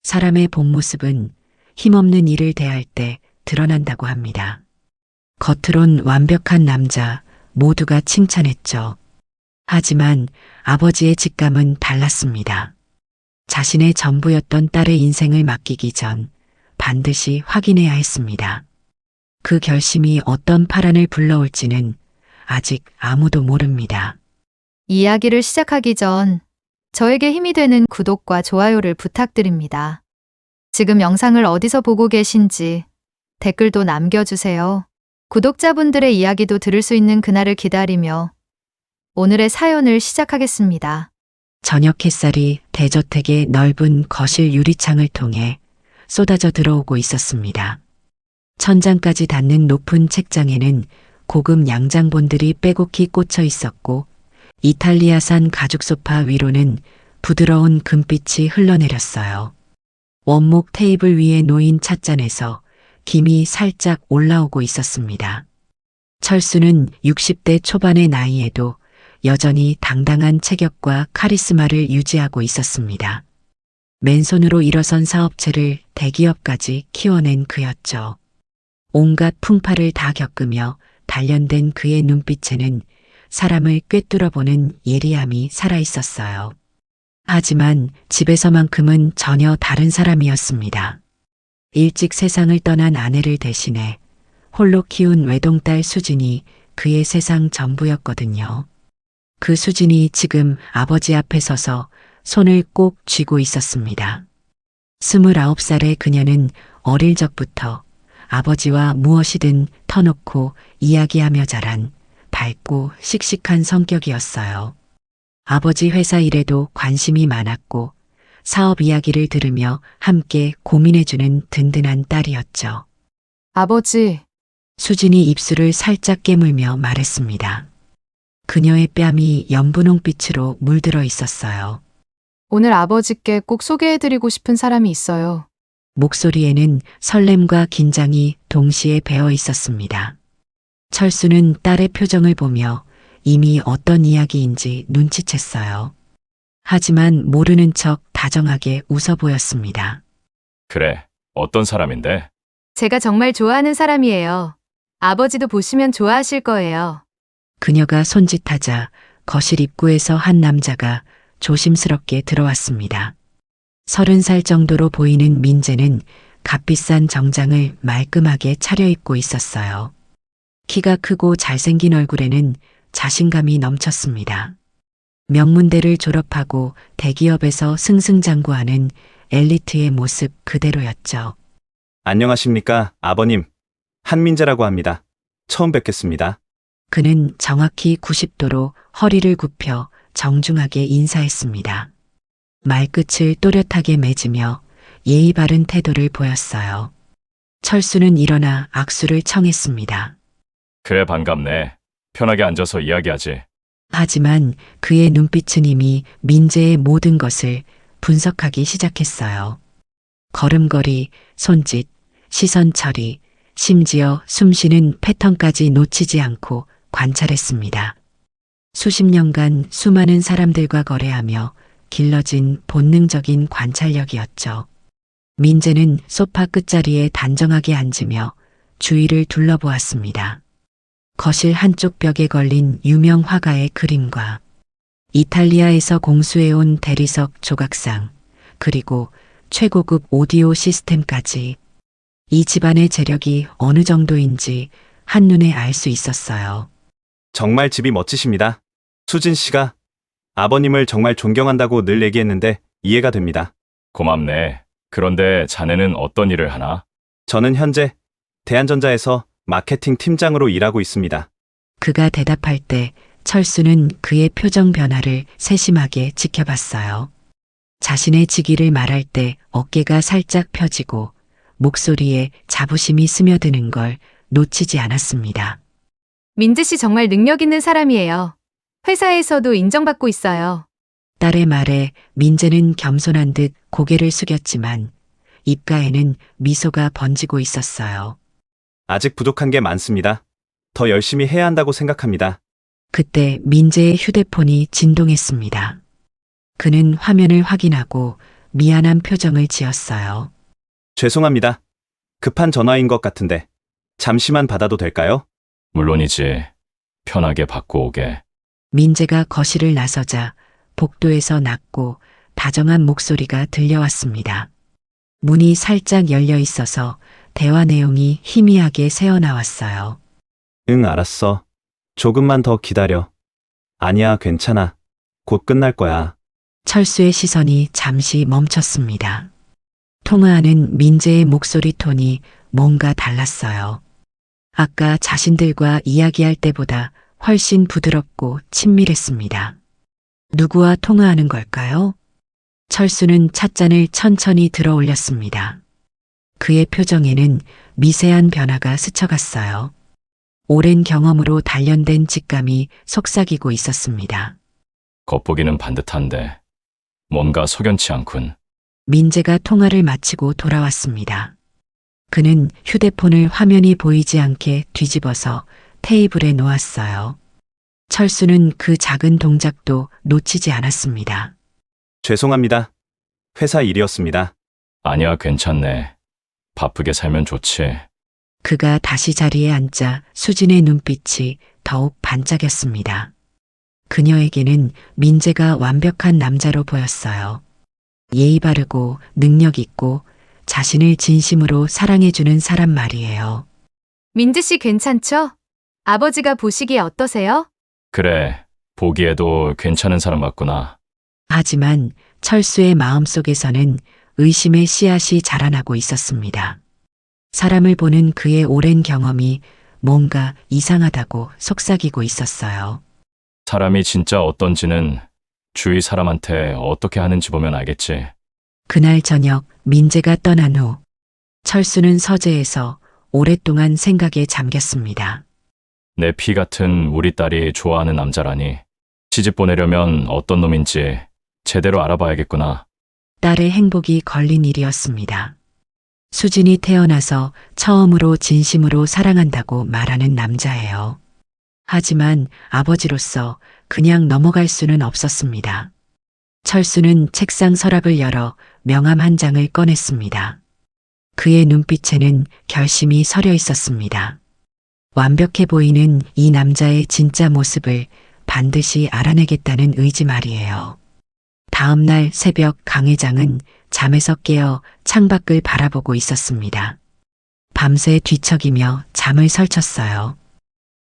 사람의 본 모습은 힘없는 일을 대할 때 드러난다고 합니다. 겉으론 완벽한 남자 모두가 칭찬했죠. 하지만 아버지의 직감은 달랐습니다. 자신의 전부였던 딸의 인생을 맡기기 전 반드시 확인해야 했습니다. 그 결심이 어떤 파란을 불러올지는 아직 아무도 모릅니다. 이야기를 시작하기 전 저에게 힘이 되는 구독과 좋아요를 부탁드립니다. 지금 영상을 어디서 보고 계신지 댓글도 남겨주세요. 구독자분들의 이야기도 들을 수 있는 그날을 기다리며 오늘의 사연을 시작하겠습니다. 저녁 햇살이 대저택의 넓은 거실 유리창을 통해 쏟아져 들어오고 있었습니다. 천장까지 닿는 높은 책장에는 고급 양장본들이 빼곡히 꽂혀 있었고 이탈리아산 가죽 소파 위로는 부드러운 금빛이 흘러내렸어요. 원목 테이블 위에 놓인 찻잔에서 김이 살짝 올라오고 있었습니다. 철수는 60대 초반의 나이에도 여전히 당당한 체격과 카리스마를 유지하고 있었습니다. 맨손으로 일어선 사업체를 대기업까지 키워낸 그였죠. 온갖 풍파를 다 겪으며 단련된 그의 눈빛에는 사람을 꿰뚫어보는 예리함이 살아있었어요. 하지만 집에서만큼은 전혀 다른 사람이었습니다. 일찍 세상을 떠난 아내를 대신해 홀로 키운 외동딸 수진이 그의 세상 전부였거든요. 그 수진이 지금 아버지 앞에 서서 손을 꼭 쥐고 있었습니다. 29살의 그녀는 어릴 적부터 아버지와 무엇이든 터놓고 이야기하며 자란 밝고 씩씩한 성격이었어요. 아버지 회사 일에도 관심이 많았고 사업 이야기를 들으며 함께 고민해주는 든든한 딸이었죠. 아버지, 수진이 입술을 살짝 깨물며 말했습니다. 그녀의 뺨이 연분홍빛으로 물들어 있었어요. 오늘 아버지께 꼭 소개해드리고 싶은 사람이 있어요. 목소리에는 설렘과 긴장이 동시에 배어 있었습니다. 철수는 딸의 표정을 보며 이미 어떤 이야기인지 눈치챘어요. 하지만 모르는 척 다정하게 웃어 보였습니다. 그래, 어떤 사람인데? 제가 정말 좋아하는 사람이에요. 아버지도 보시면 좋아하실 거예요. 그녀가 손짓하자 거실 입구에서 한 남자가 조심스럽게 들어왔습니다. 30살 정도로 보이는 민재는 값비싼 정장을 말끔하게 차려입고 있었어요. 키가 크고 잘생긴 얼굴에는 자신감이 넘쳤습니다. 명문대를 졸업하고 대기업에서 승승장구하는 엘리트의 모습 그대로였죠. 안녕하십니까, 아버님. 한민재라고 합니다. 처음 뵙겠습니다. 그는 정확히 90도로 허리를 굽혀 정중하게 인사했습니다. 말끝을 또렷하게 맺으며 예의 바른 태도를 보였어요. 철수는 일어나 악수를 청했습니다. 그래, 반갑네. 편하게 앉아서 이야기하지. 하지만 그의 눈빛은 이미 민재의 모든 것을 분석하기 시작했어요. 걸음걸이, 손짓, 시선 처리, 심지어 숨쉬는 패턴까지 놓치지 않고 관찰했습니다. 수십 년간 수많은 사람들과 거래하며 길러진 본능적인 관찰력이었죠. 민재는 소파 끝자리에 단정하게 앉으며 주위를 둘러보았습니다. 거실 한쪽 벽에 걸린 유명 화가의 그림과 이탈리아에서 공수해온 대리석 조각상, 그리고 최고급 오디오 시스템까지 이 집안의 재력이 어느 정도인지 한눈에 알 수 있었어요. 정말 집이 멋지십니다. 수진 씨가 아버님을 정말 존경한다고 늘 얘기했는데 이해가 됩니다. 고맙네. 그런데 자네는 어떤 일을 하나? 저는 현재 대한전자에서 마케팅 팀장으로 일하고 있습니다. 그가 대답할 때 철수는 그의 표정 변화를 세심하게 지켜봤어요. 자신의 직위를 말할 때 어깨가 살짝 펴지고 목소리에 자부심이 스며드는 걸 놓치지 않았습니다. 민재 씨 정말 능력 있는 사람이에요. 회사에서도 인정받고 있어요. 딸의 말에 민재는 겸손한 듯 고개를 숙였지만 입가에는 미소가 번지고 있었어요. 아직 부족한 게 많습니다. 더 열심히 해야 한다고 생각합니다. 그때 민재의 휴대폰이 진동했습니다. 그는 화면을 확인하고 미안한 표정을 지었어요. 죄송합니다. 급한 전화인 것 같은데 잠시만 받아도 될까요? 물론이지. 편하게 받고 오게. 민재가 거실을 나서자 복도에서 낮고 다정한 목소리가 들려왔습니다. 문이 살짝 열려 있어서 대화 내용이 희미하게 새어나왔어요. 응, 알았어. 조금만 더 기다려. 아니야, 괜찮아. 곧 끝날 거야. 철수의 시선이 잠시 멈췄습니다. 통화하는 민재의 목소리 톤이 뭔가 달랐어요. 아까 자신들과 이야기할 때보다 훨씬 부드럽고 친밀했습니다. 누구와 통화하는 걸까요? 철수는 찻잔을 천천히 들어 올렸습니다. 그의 표정에는 미세한 변화가 스쳐갔어요. 오랜 경험으로 단련된 직감이 속삭이고 있었습니다. 겉보기는 반듯한데 뭔가 석연치 않군. 민재가 통화를 마치고 돌아왔습니다. 그는 휴대폰을 화면이 보이지 않게 뒤집어서 테이블에 놓았어요. 철수는 그 작은 동작도 놓치지 않았습니다. 죄송합니다. 회사 일이었습니다. 아니야, 괜찮네. 바쁘게 살면 좋지. 그가 다시 자리에 앉자 수진의 눈빛이 더욱 반짝였습니다. 그녀에게는 민재가 완벽한 남자로 보였어요. 예의 바르고 능력 있고 자신을 진심으로 사랑해주는 사람 말이에요. 민지 씨 괜찮죠? 아버지가 보시기에 어떠세요? 그래, 보기에도 괜찮은 사람 같구나. 하지만 철수의 마음속에서는 의심의 씨앗이 자라나고 있었습니다. 사람을 보는 그의 오랜 경험이 뭔가 이상하다고 속삭이고 있었어요. 사람이 진짜 어떤지는 주위 사람한테 어떻게 하는지 보면 알겠지. 그날 저녁 민재가 떠난 후 철수는 서재에서 오랫동안 생각에 잠겼습니다. 내 피 같은 우리 딸이 좋아하는 남자라니. 시집 보내려면 어떤 놈인지 제대로 알아봐야겠구나. 딸의 행복이 걸린 일이었습니다. 수진이 태어나서 처음으로 진심으로 사랑한다고 말하는 남자예요. 하지만 아버지로서 그냥 넘어갈 수는 없었습니다. 철수는 책상 서랍을 열어 명함 한 장을 꺼냈습니다. 그의 눈빛에는 결심이 서려 있었습니다. 완벽해 보이는 이 남자의 진짜 모습을 반드시 알아내겠다는 의지 말이에요. 다음 날 새벽 강 회장은 잠에서 깨어 창밖을 바라보고 있었습니다. 밤새 뒤척이며 잠을 설쳤어요.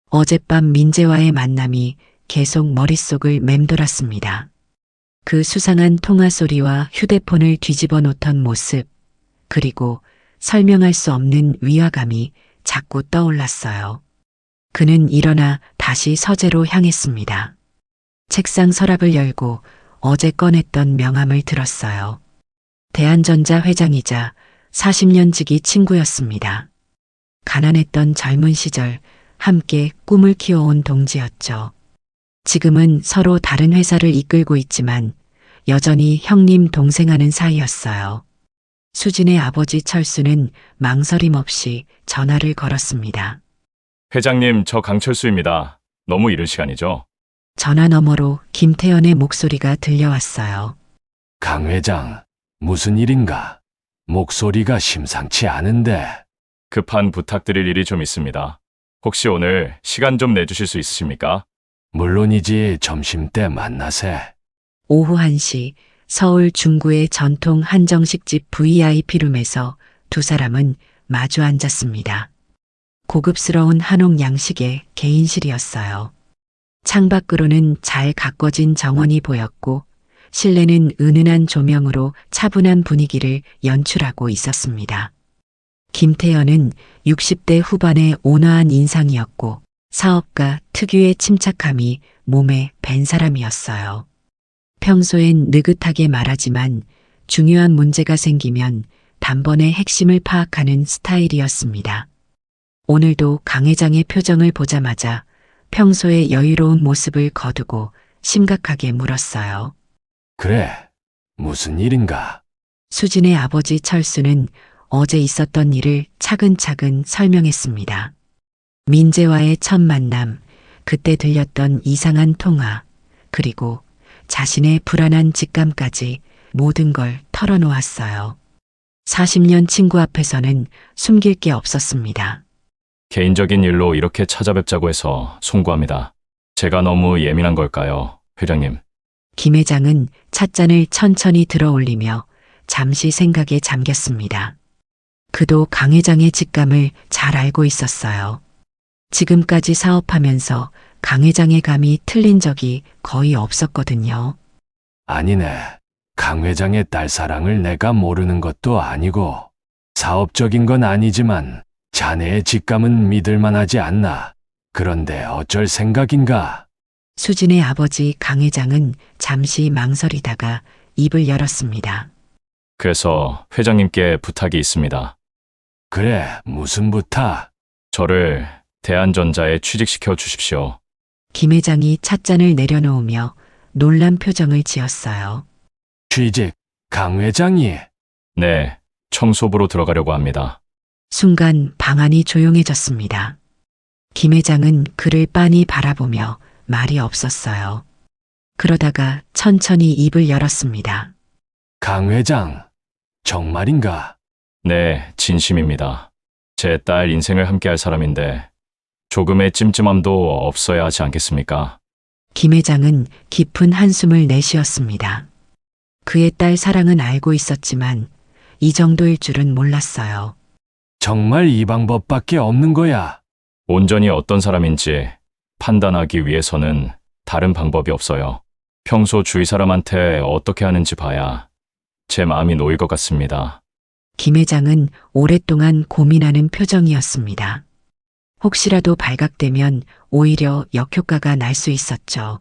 어젯밤 민재와의 만남이 계속 머릿속을 맴돌았습니다. 그 수상한 통화 소리와 휴대폰을 뒤집어 놓던 모습, 그리고 설명할 수 없는 위화감이 자꾸 떠올랐어요. 그는 일어나 다시 서재로 향했습니다. 책상 서랍을 열고 어제 꺼냈던 명함을 들었어요. 대한전자 회장이자 40년 지기 친구였습니다. 가난했던 젊은 시절 함께 꿈을 키워온 동지였죠. 지금은 서로 다른 회사를 이끌고 있지만 여전히 형님 동생하는 사이였어요. 수진의 아버지 철수는 망설임 없이 전화를 걸었습니다. 회장님, 저 강철수입니다. 너무 이른 시간이죠? 전화 너머로 김태연의 목소리가 들려왔어요. 강 회장, 무슨 일인가? 목소리가 심상치 않은데. 급한 부탁드릴 일이 좀 있습니다. 혹시 오늘 시간 좀 내주실 수 있으십니까? 물론이지. 점심때 만나세. 오후 1시 서울 중구의 전통 한정식집 VIP룸에서 두 사람은 마주 앉았습니다. 고급스러운 한옥 양식의 개인실이었어요. 창밖으로는 잘 가꿔진 정원이 보였고 실내는 은은한 조명으로 차분한 분위기를 연출하고 있었습니다. 김태연은 60대 후반의 온화한 인상이었고 사업가 특유의 침착함이 몸에 밴 사람이었어요. 평소엔 느긋하게 말하지만 중요한 문제가 생기면 단번에 핵심을 파악하는 스타일이었습니다. 오늘도 강 회장의 표정을 보자마자 평소의 여유로운 모습을 거두고 심각하게 물었어요. 그래, 무슨 일인가? 수진의 아버지 철수는 어제 있었던 일을 차근차근 설명했습니다. 민재와의 첫 만남, 그때 들렸던 이상한 통화, 그리고 자신의 불안한 직감까지 모든 걸 털어놓았어요. 40년 친구 앞에서는 숨길 게 없었습니다. 개인적인 일로 이렇게 찾아뵙자고 해서 송구합니다. 제가 너무 예민한 걸까요, 회장님? 김 회장은 찻잔을 천천히 들어 올리며 잠시 생각에 잠겼습니다. 그도 강 회장의 직감을 잘 알고 있었어요. 지금까지 사업하면서 강 회장의 감이 틀린 적이 거의 없었거든요. 아니네. 강 회장의 딸 사랑을 내가 모르는 것도 아니고 사업적인 건 아니지만 자네의 직감은 믿을 만하지 않나. 그런데 어쩔 생각인가? 수진의 아버지 강 회장은 잠시 망설이다가 입을 열었습니다. 그래서 회장님께 부탁이 있습니다. 그래, 무슨 부탁? 저를 대한전자에 취직시켜 주십시오. 김 회장이 찻잔을 내려놓으며 놀란 표정을 지었어요. 취직, 강 회장이. 네, 청소부로 들어가려고 합니다. 순간 방안이 조용해졌습니다. 김 회장은 그를 빤히 바라보며 말이 없었어요. 그러다가 천천히 입을 열었습니다. 강 회장, 정말인가? 네, 진심입니다. 제 딸 인생을 함께할 사람인데 조금의 찜찜함도 없어야 하지 않겠습니까? 김 회장은 깊은 한숨을 내쉬었습니다. 그의 딸 사랑은 알고 있었지만 이 정도일 줄은 몰랐어요. 정말 이 방법밖에 없는 거야. 온전히 어떤 사람인지 판단하기 위해서는 다른 방법이 없어요. 평소 주위 사람한테 어떻게 하는지 봐야 제 마음이 놓일 것 같습니다. 김 회장은 오랫동안 고민하는 표정이었습니다. 혹시라도 발각되면 오히려 역효과가 날 수 있었죠.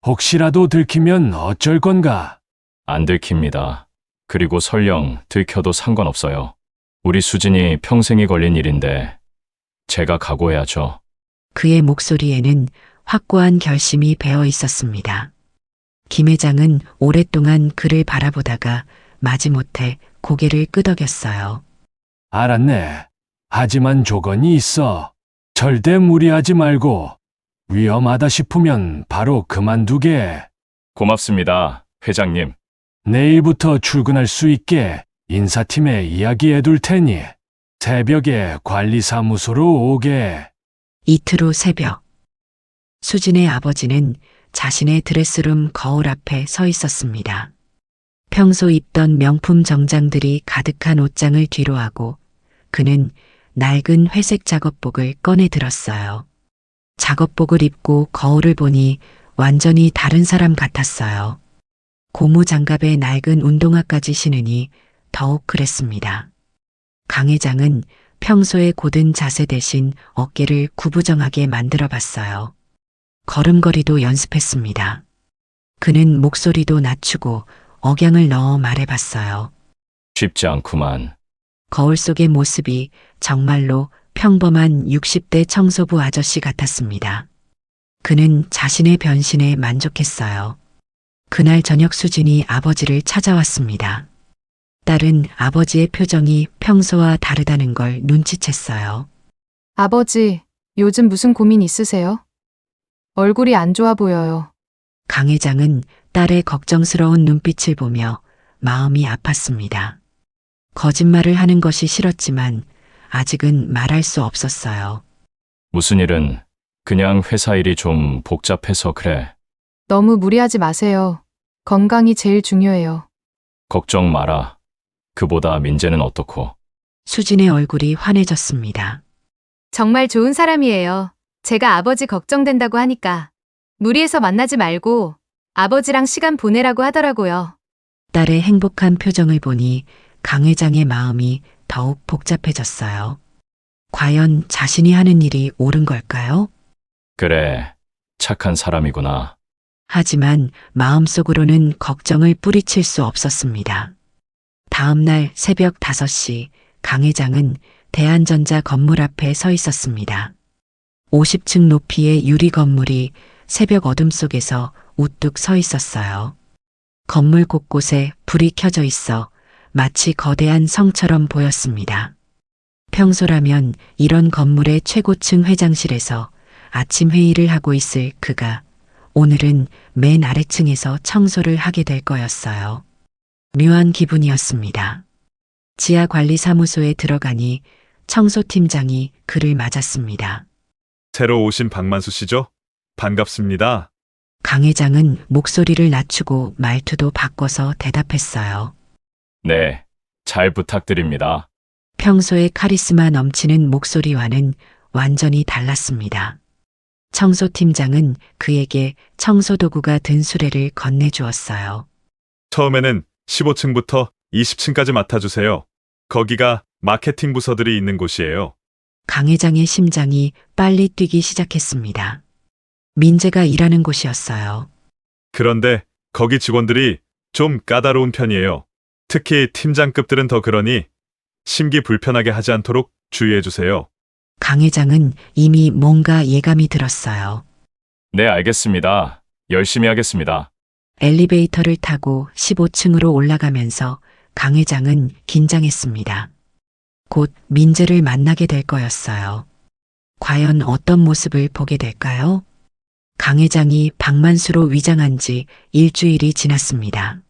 혹시라도 들키면 어쩔 건가? 안 들킵니다. 그리고 설령 들켜도 상관없어요. 우리 수진이 평생이 걸린 일인데 제가 각오해야죠. 그의 목소리에는 확고한 결심이 배어 있었습니다. 김 회장은 오랫동안 그를 바라보다가 마지못해 고개를 끄덕였어요. 알았네. 하지만 조건이 있어. 절대 무리하지 말고 위험하다 싶으면 바로 그만두게. 고맙습니다, 회장님. 내일부터 출근할 수 있게 인사팀에 이야기해 둘 테니 새벽에 관리사무소로 오게. 이틀 후 새벽. 수진의 아버지는 자신의 드레스룸 거울 앞에 서 있었습니다. 평소 입던 명품 정장들이 가득한 옷장을 뒤로하고 그는 낡은 회색 작업복을 꺼내 들었어요. 작업복을 입고 거울을 보니 완전히 다른 사람 같았어요. 고무 장갑에 낡은 운동화까지 신으니 더욱 그랬습니다. 강 회장은 평소의 고든 자세 대신 어깨를 구부정하게 만들어 봤어요. 걸음걸이도 연습했습니다. 그는 목소리도 낮추고 억양을 넣어 말해봤어요. 쉽지 않구만. 거울 속의 모습이 정말로 평범한 60대 청소부 아저씨 같았습니다. 그는 자신의 변신에 만족했어요. 그날 저녁 수진이 아버지를 찾아왔습니다. 딸은 아버지의 표정이 평소와 다르다는 걸 눈치챘어요. 아버지, 요즘 무슨 고민 있으세요? 얼굴이 안 좋아 보여요. 강 회장은 딸의 걱정스러운 눈빛을 보며 마음이 아팠습니다. 거짓말을 하는 것이 싫었지만 아직은 말할 수 없었어요. 무슨 일은 그냥 회사 일이 좀 복잡해서 그래. 너무 무리하지 마세요. 건강이 제일 중요해요. 걱정 마라. 그보다 민재는 어떻고? 수진의 얼굴이 환해졌습니다. 정말 좋은 사람이에요. 제가 아버지 걱정된다고 하니까 무리해서 만나지 말고 아버지랑 시간 보내라고 하더라고요. 딸의 행복한 표정을 보니 강 회장의 마음이 더욱 복잡해졌어요. 과연 자신이 하는 일이 옳은 걸까요? 그래, 착한 사람이구나. 하지만 마음속으로는 걱정을 뿌리칠 수 없었습니다. 다음 날 새벽 5시 강 회장은 대한전자 건물 앞에 서 있었습니다. 50층 높이의 유리 건물이 새벽 어둠 속에서 우뚝 서 있었어요. 건물 곳곳에 불이 켜져 있어 마치 거대한 성처럼 보였습니다. 평소라면 이런 건물의 최고층 회장실에서 아침 회의를 하고 있을 그가 오늘은 맨 아래층에서 청소를 하게 될 거였어요. 묘한 기분이었습니다. 지하관리사무소에 들어가니 청소팀장이 그를 맞았습니다. 새로 오신 박만수 씨죠? 반갑습니다. 강 회장은 목소리를 낮추고 말투도 바꿔서 대답했어요. 네, 잘 부탁드립니다. 평소에 카리스마 넘치는 목소리와는 완전히 달랐습니다. 청소팀장은 그에게 청소도구가 든 수레를 건네주었어요. 처음에는 15층부터 20층까지 맡아주세요. 거기가 마케팅 부서들이 있는 곳이에요. 강 회장의 심장이 빨리 뛰기 시작했습니다. 민재가 일하는 곳이었어요. 그런데 거기 직원들이 좀 까다로운 편이에요. 특히 팀장급들은 더 그러니 심기 불편하게 하지 않도록 주의해주세요. 강 회장은 이미 뭔가 예감이 들었어요. 네, 알겠습니다. 열심히 하겠습니다. 엘리베이터를 타고 15층으로 올라가면서 강 회장은 긴장했습니다. 곧 민재를 만나게 될 거였어요. 과연 어떤 모습을 보게 될까요? 강 회장이 박만수로 위장한 지 일주일이 지났습니다.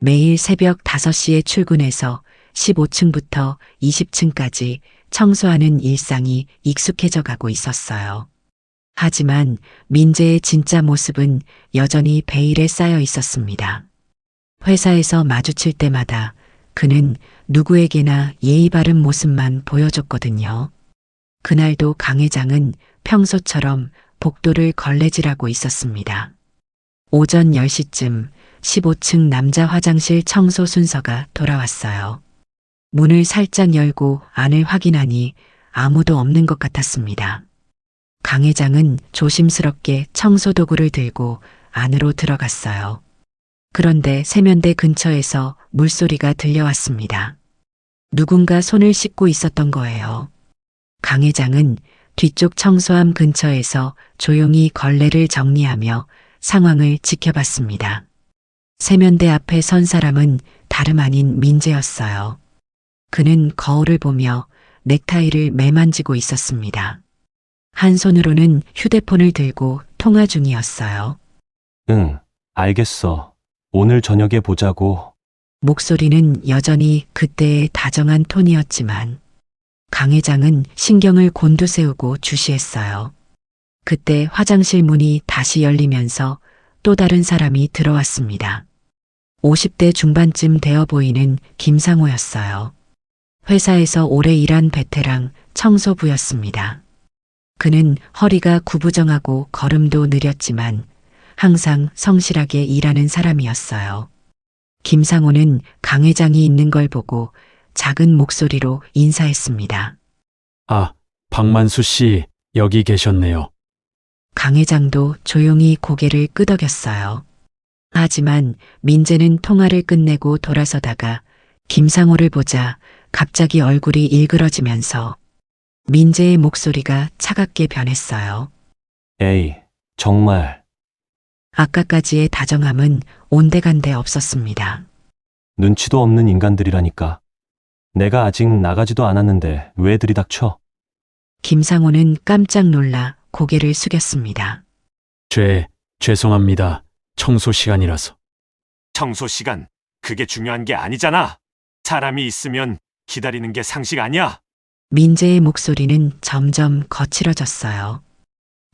매일 새벽 5시에 출근해서 15층부터 20층까지 청소하는 일상이 익숙해져 가고 있었어요. 하지만 민재의 진짜 모습은 여전히 베일에 쌓여 있었습니다. 회사에서 마주칠 때마다 그는 누구에게나 예의 바른 모습만 보여줬거든요. 그날도 강 회장은 평소처럼 복도를 걸레질하고 있었습니다. 오전 10시쯤 15층 남자 화장실 청소 순서가 돌아왔어요. 문을 살짝 열고 안을 확인하니 아무도 없는 것 같았습니다. 강 회장은 조심스럽게 청소도구를 들고 안으로 들어갔어요. 그런데 세면대 근처에서 물소리가 들려왔습니다. 누군가 손을 씻고 있었던 거예요. 강 회장은 뒤쪽 청소함 근처에서 조용히 걸레를 정리하며 상황을 지켜봤습니다. 세면대 앞에 선 사람은 다름 아닌 민재였어요. 그는 거울을 보며 넥타이를 매만지고 있었습니다. 한 손으로는 휴대폰을 들고 통화 중이었어요. 응, 알겠어. 오늘 저녁에 보자고. 목소리는 여전히 그때의 다정한 톤이었지만 강 회장은 신경을 곤두세우고 주시했어요. 그때 화장실 문이 다시 열리면서 또 다른 사람이 들어왔습니다. 50대 중반쯤 되어 보이는 김상호였어요. 회사에서 오래 일한 베테랑 청소부였습니다. 그는 허리가 구부정하고 걸음도 느렸지만 항상 성실하게 일하는 사람이었어요. 김상호는 강 회장이 있는 걸 보고 작은 목소리로 인사했습니다. 아, 박만수 씨, 여기 계셨네요. 강 회장도 조용히 고개를 끄덕였어요. 하지만 민재는 통화를 끝내고 돌아서다가 김상호를 보자 갑자기 얼굴이 일그러지면서 민재의 목소리가 차갑게 변했어요. 에이, 정말. 아까까지의 다정함은 온데간데 없었습니다. 눈치도 없는 인간들이라니까. 내가 아직 나가지도 않았는데 왜 들이닥쳐? 김상호는 깜짝 놀라 고개를 숙였습니다. 죄송합니다. 청소 시간이라서. 청소 시간, 그게 중요한 게 아니잖아. 사람이 있으면 기다리는 게 상식 아니야. 민재의 목소리는 점점 거칠어졌어요.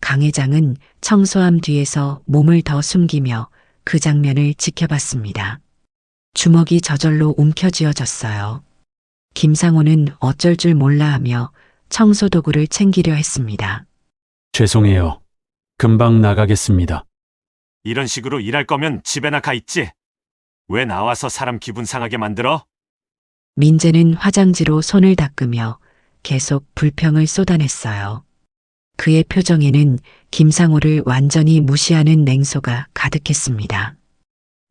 강 회장은 청소함 뒤에서 몸을 더 숨기며 그 장면을 지켜봤습니다. 주먹이 저절로 움켜쥐어졌어요. 김상호는 어쩔 줄 몰라 하며 청소도구를 챙기려 했습니다. 죄송해요. 금방 나가겠습니다. 이런 식으로 일할 거면 집에나 가 있지. 왜 나와서 사람 기분 상하게 만들어? 민재는 화장지로 손을 닦으며 계속 불평을 쏟아냈어요. 그의 표정에는 김상호를 완전히 무시하는 냉소가 가득했습니다.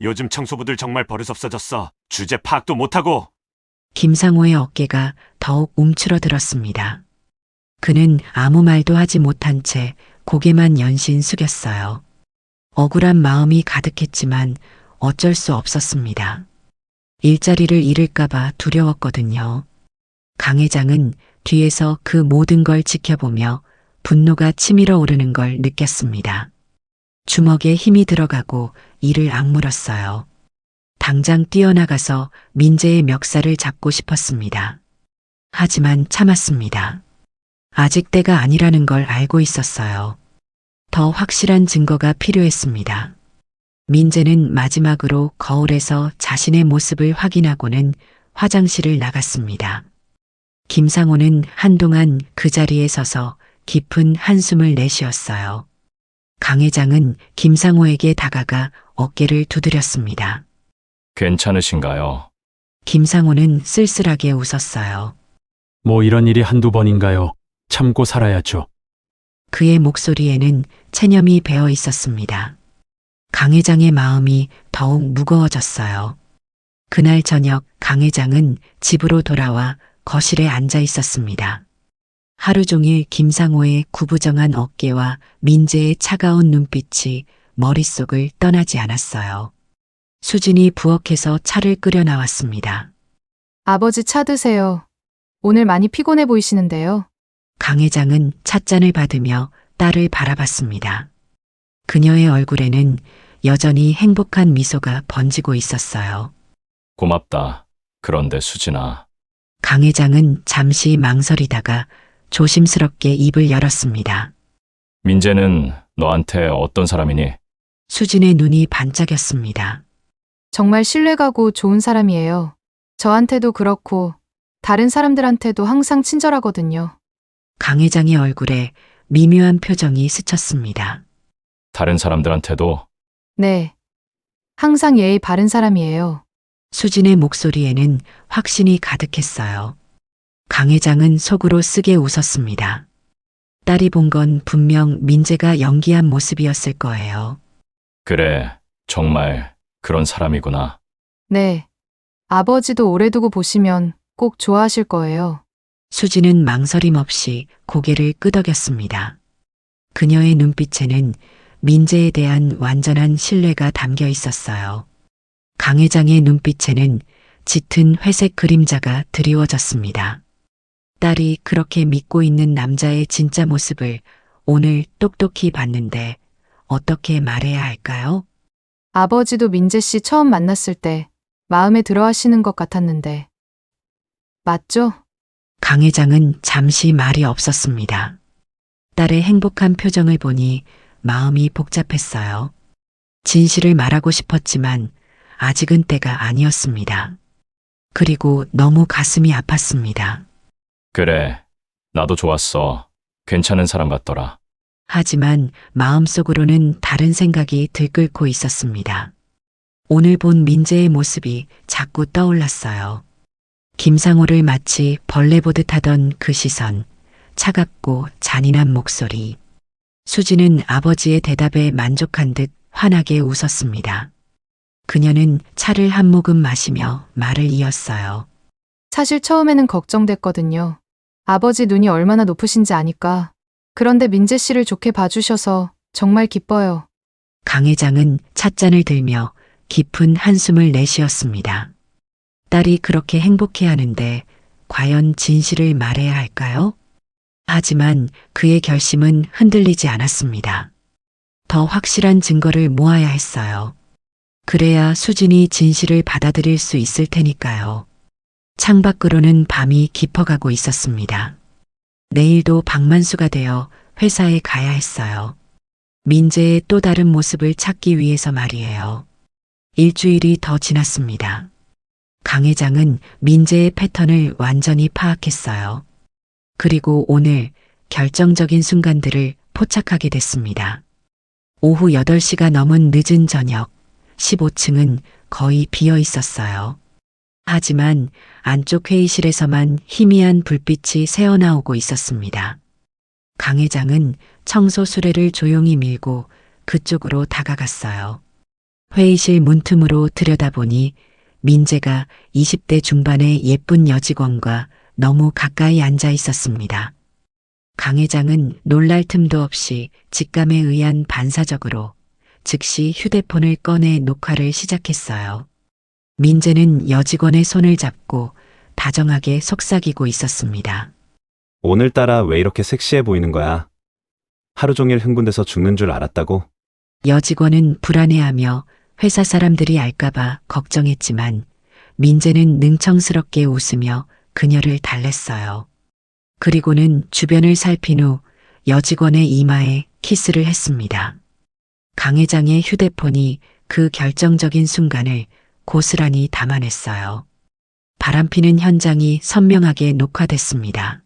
요즘 청소부들 정말 버릇없어졌어. 주제 파악도 못하고. 김상호의 어깨가 더욱 움츠러들었습니다. 그는 아무 말도 하지 못한 채 고개만 연신 숙였어요. 억울한 마음이 가득했지만 어쩔 수 없었습니다. 일자리를 잃을까봐 두려웠거든요. 강 회장은 뒤에서 그 모든 걸 지켜보며 분노가 치밀어 오르는 걸 느꼈습니다. 주먹에 힘이 들어가고 이를 악물었어요. 당장 뛰어나가서 민재의 멱살을 잡고 싶었습니다. 하지만 참았습니다. 아직 때가 아니라는 걸 알고 있었어요. 더 확실한 증거가 필요했습니다. 민재는 마지막으로 거울에서 자신의 모습을 확인하고는 화장실을 나갔습니다. 김상호는 한동안 그 자리에 서서 깊은 한숨을 내쉬었어요. 강 회장은 김상호에게 다가가 어깨를 두드렸습니다. 괜찮으신가요? 김상호는 쓸쓸하게 웃었어요. 뭐 이런 일이 한두 번인가요? 참고 살아야죠. 그의 목소리에는 체념이 배어 있었습니다. 강 회장의 마음이 더욱 무거워졌어요. 그날 저녁 강 회장은 집으로 돌아와 거실에 앉아 있었습니다. 하루 종일 김상호의 구부정한 어깨와 민재의 차가운 눈빛이 머릿속을 떠나지 않았어요. 수진이 부엌에서 차를 끓여 나왔습니다. 아버지 차 드세요. 오늘 많이 피곤해 보이시는데요. 강 회장은 찻잔을 받으며 딸을 바라봤습니다. 그녀의 얼굴에는 여전히 행복한 미소가 번지고 있었어요. 고맙다. 그런데 수진아, 강 회장은 잠시 망설이다가 조심스럽게 입을 열었습니다. 민재는 너한테 어떤 사람이니? 수진의 눈이 반짝였습니다. 정말 신뢰가고 좋은 사람이에요. 저한테도 그렇고 다른 사람들한테도 항상 친절하거든요. 강 회장의 얼굴에 미묘한 표정이 스쳤습니다. 다른 사람들한테도? 네. 항상 예의 바른 사람이에요. 수진의 목소리에는 확신이 가득했어요. 강 회장은 속으로 쓰게 웃었습니다. 딸이 본 건 분명 민재가 연기한 모습이었을 거예요. 그래, 정말 그런 사람이구나. 네. 아버지도 오래 두고 보시면 꼭 좋아하실 거예요. 수진은 망설임 없이 고개를 끄덕였습니다. 그녀의 눈빛에는 민재에 대한 완전한 신뢰가 담겨 있었어요. 강 회장의 눈빛에는 짙은 회색 그림자가 드리워졌습니다. 딸이 그렇게 믿고 있는 남자의 진짜 모습을 오늘 똑똑히 봤는데 어떻게 말해야 할까요? 아버지도 민재 씨 처음 만났을 때 마음에 들어 하시는 것 같았는데. 맞죠? 강 회장은 잠시 말이 없었습니다. 딸의 행복한 표정을 보니 마음이 복잡했어요. 진실을 말하고 싶었지만 아직은 때가 아니었습니다. 그리고 너무 가슴이 아팠습니다. 그래, 나도 좋았어. 괜찮은 사람 같더라. 하지만 마음속으로는 다른 생각이 들끓고 있었습니다. 오늘 본 민재의 모습이 자꾸 떠올랐어요. 김상호를 마치 벌레 보듯 하던 그 시선, 차갑고 잔인한 목소리. 수지는 아버지의 대답에 만족한 듯 환하게 웃었습니다. 그녀는 차를 한 모금 마시며 말을 이었어요. 사실 처음에는 걱정됐거든요. 아버지 눈이 얼마나 높으신지 아니까. 그런데 민재 씨를 좋게 봐주셔서 정말 기뻐요. 강 회장은 찻잔을 들며 깊은 한숨을 내쉬었습니다. 딸이 그렇게 행복해하는데 과연 진실을 말해야 할까요? 하지만 그의 결심은 흔들리지 않았습니다. 더 확실한 증거를 모아야 했어요. 그래야 수진이 진실을 받아들일 수 있을 테니까요. 창밖으로는 밤이 깊어가고 있었습니다. 내일도 박만수가 되어 회사에 가야 했어요. 민재의 또 다른 모습을 찾기 위해서 말이에요. 일주일이 더 지났습니다. 강 회장은 민재의 패턴을 완전히 파악했어요. 그리고 오늘 결정적인 순간들을 포착하게 됐습니다. 오후 8시가 넘은 늦은 저녁, 15층은 거의 비어 있었어요. 하지만 안쪽 회의실에서만 희미한 불빛이 새어나오고 있었습니다. 강 회장은 청소 수레를 조용히 밀고 그쪽으로 다가갔어요. 회의실 문틈으로 들여다보니 민재가 20대 중반의 예쁜 여직원과 너무 가까이 앉아 있었습니다. 강 회장은 놀랄 틈도 없이 직감에 의한 반사적으로 즉시 휴대폰을 꺼내 녹화를 시작했어요. 민재는 여직원의 손을 잡고 다정하게 속삭이고 있었습니다. 오늘따라 왜 이렇게 섹시해 보이는 거야? 하루 종일 흥분돼서 죽는 줄 알았다고? 여직원은 불안해하며 회사 사람들이 알까봐 걱정했지만 민재는 능청스럽게 웃으며 그녀를 달랬어요. 그리고는 주변을 살핀 후 여직원의 이마에 키스를 했습니다. 강 회장의 휴대폰이 그 결정적인 순간을 고스란히 담아냈어요. 바람피는 현장이 선명하게 녹화됐습니다.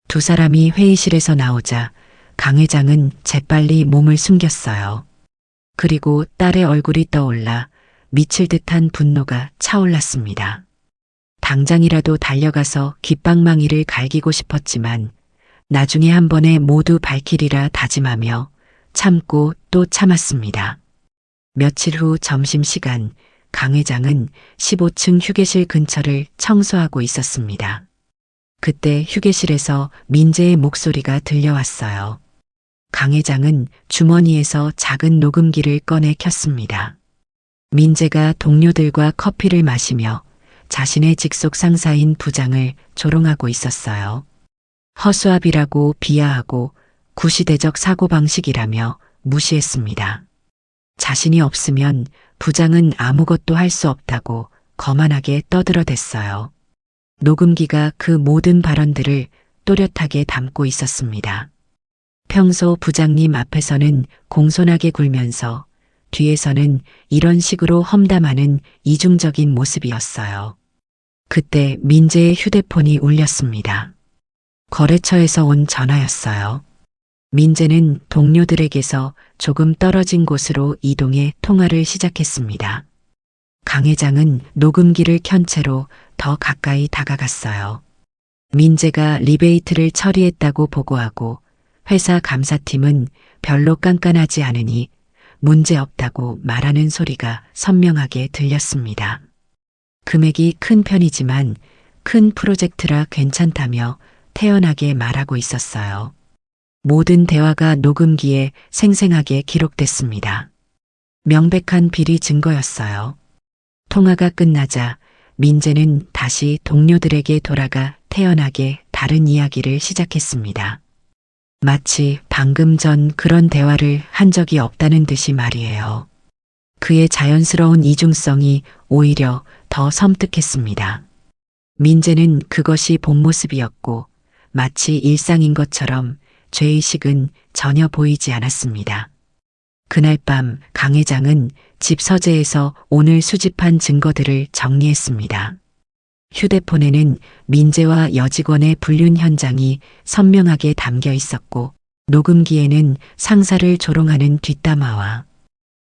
두 사람이 회의실에서 나오자 강 회장은 재빨리 몸을 숨겼어요. 그리고 딸의 얼굴이 떠올라 미칠 듯한 분노가 차올랐습니다. 당장이라도 달려가서 귓방망이를 갈기고 싶었지만 나중에 한 번에 모두 밝히리라 다짐하며 참고 또 참았습니다. 며칠 후 점심시간 강 회장은 15층 휴게실 근처를 청소하고 있었습니다. 그때 휴게실에서 민재의 목소리가 들려왔어요. 강 회장은 주머니에서 작은 녹음기를 꺼내 켰습니다. 민재가 동료들과 커피를 마시며 자신의 직속 상사인 부장을 조롱하고 있었어요. 허수아비라고 비하하고 구시대적 사고방식이라며 무시했습니다. 자신이 없으면 부장은 아무것도 할 수 없다고 거만하게 떠들어댔어요. 녹음기가 그 모든 발언들을 또렷하게 담고 있었습니다. 평소 부장님 앞에서는 공손하게 굴면서 뒤에서는 이런 식으로 험담하는 이중적인 모습이었어요. 그때 민재의 휴대폰이 울렸습니다. 거래처에서 온 전화였어요. 민재는 동료들에게서 조금 떨어진 곳으로 이동해 통화를 시작했습니다. 강 회장은 녹음기를 켠 채로 더 가까이 다가갔어요. 민재가 리베이트를 처리했다고 보고하고 회사 감사팀은 별로 깐깐하지 않으니 문제없다고 말하는 소리가 선명하게 들렸습니다. 금액이 큰 편이지만 큰 프로젝트라 괜찮다며 태연하게 말하고 있었어요. 모든 대화가 녹음기에 생생하게 기록됐습니다. 명백한 비리 증거였어요. 통화가 끝나자 민재는 다시 동료들에게 돌아가 태연하게 다른 이야기를 시작했습니다. 마치 방금 전 그런 대화를 한 적이 없다는 듯이 말이에요. 그의 자연스러운 이중성이 오히려 더 섬뜩했습니다. 민재는 그것이 본 모습이었고 마치 일상인 것처럼 죄의식은 전혀 보이지 않았습니다. 그날 밤 강 회장은 집 서재에서 오늘 수집한 증거들을 정리했습니다. 휴대폰에는 민재와 여직원의 불륜 현장이 선명하게 담겨 있었고 녹음기에는 상사를 조롱하는 뒷담화와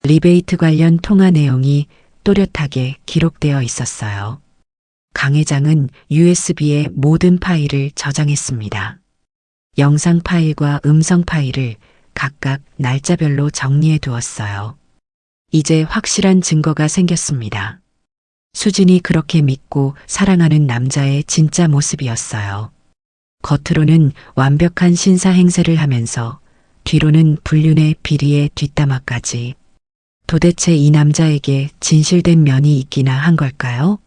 리베이트 관련 통화 내용이 또렷하게 기록되어 있었어요. 강 회장은 USB에 모든 파일을 저장했습니다. 영상 파일과 음성 파일을 각각 날짜별로 정리해 두었어요. 이제 확실한 증거가 생겼습니다. 수진이 그렇게 믿고 사랑하는 남자의 진짜 모습이었어요. 겉으로는 완벽한 신사 행세를 하면서 뒤로는 불륜의 비리의 뒷담화까지. 도대체 이 남자에게 진실된 면이 있기나 한 걸까요?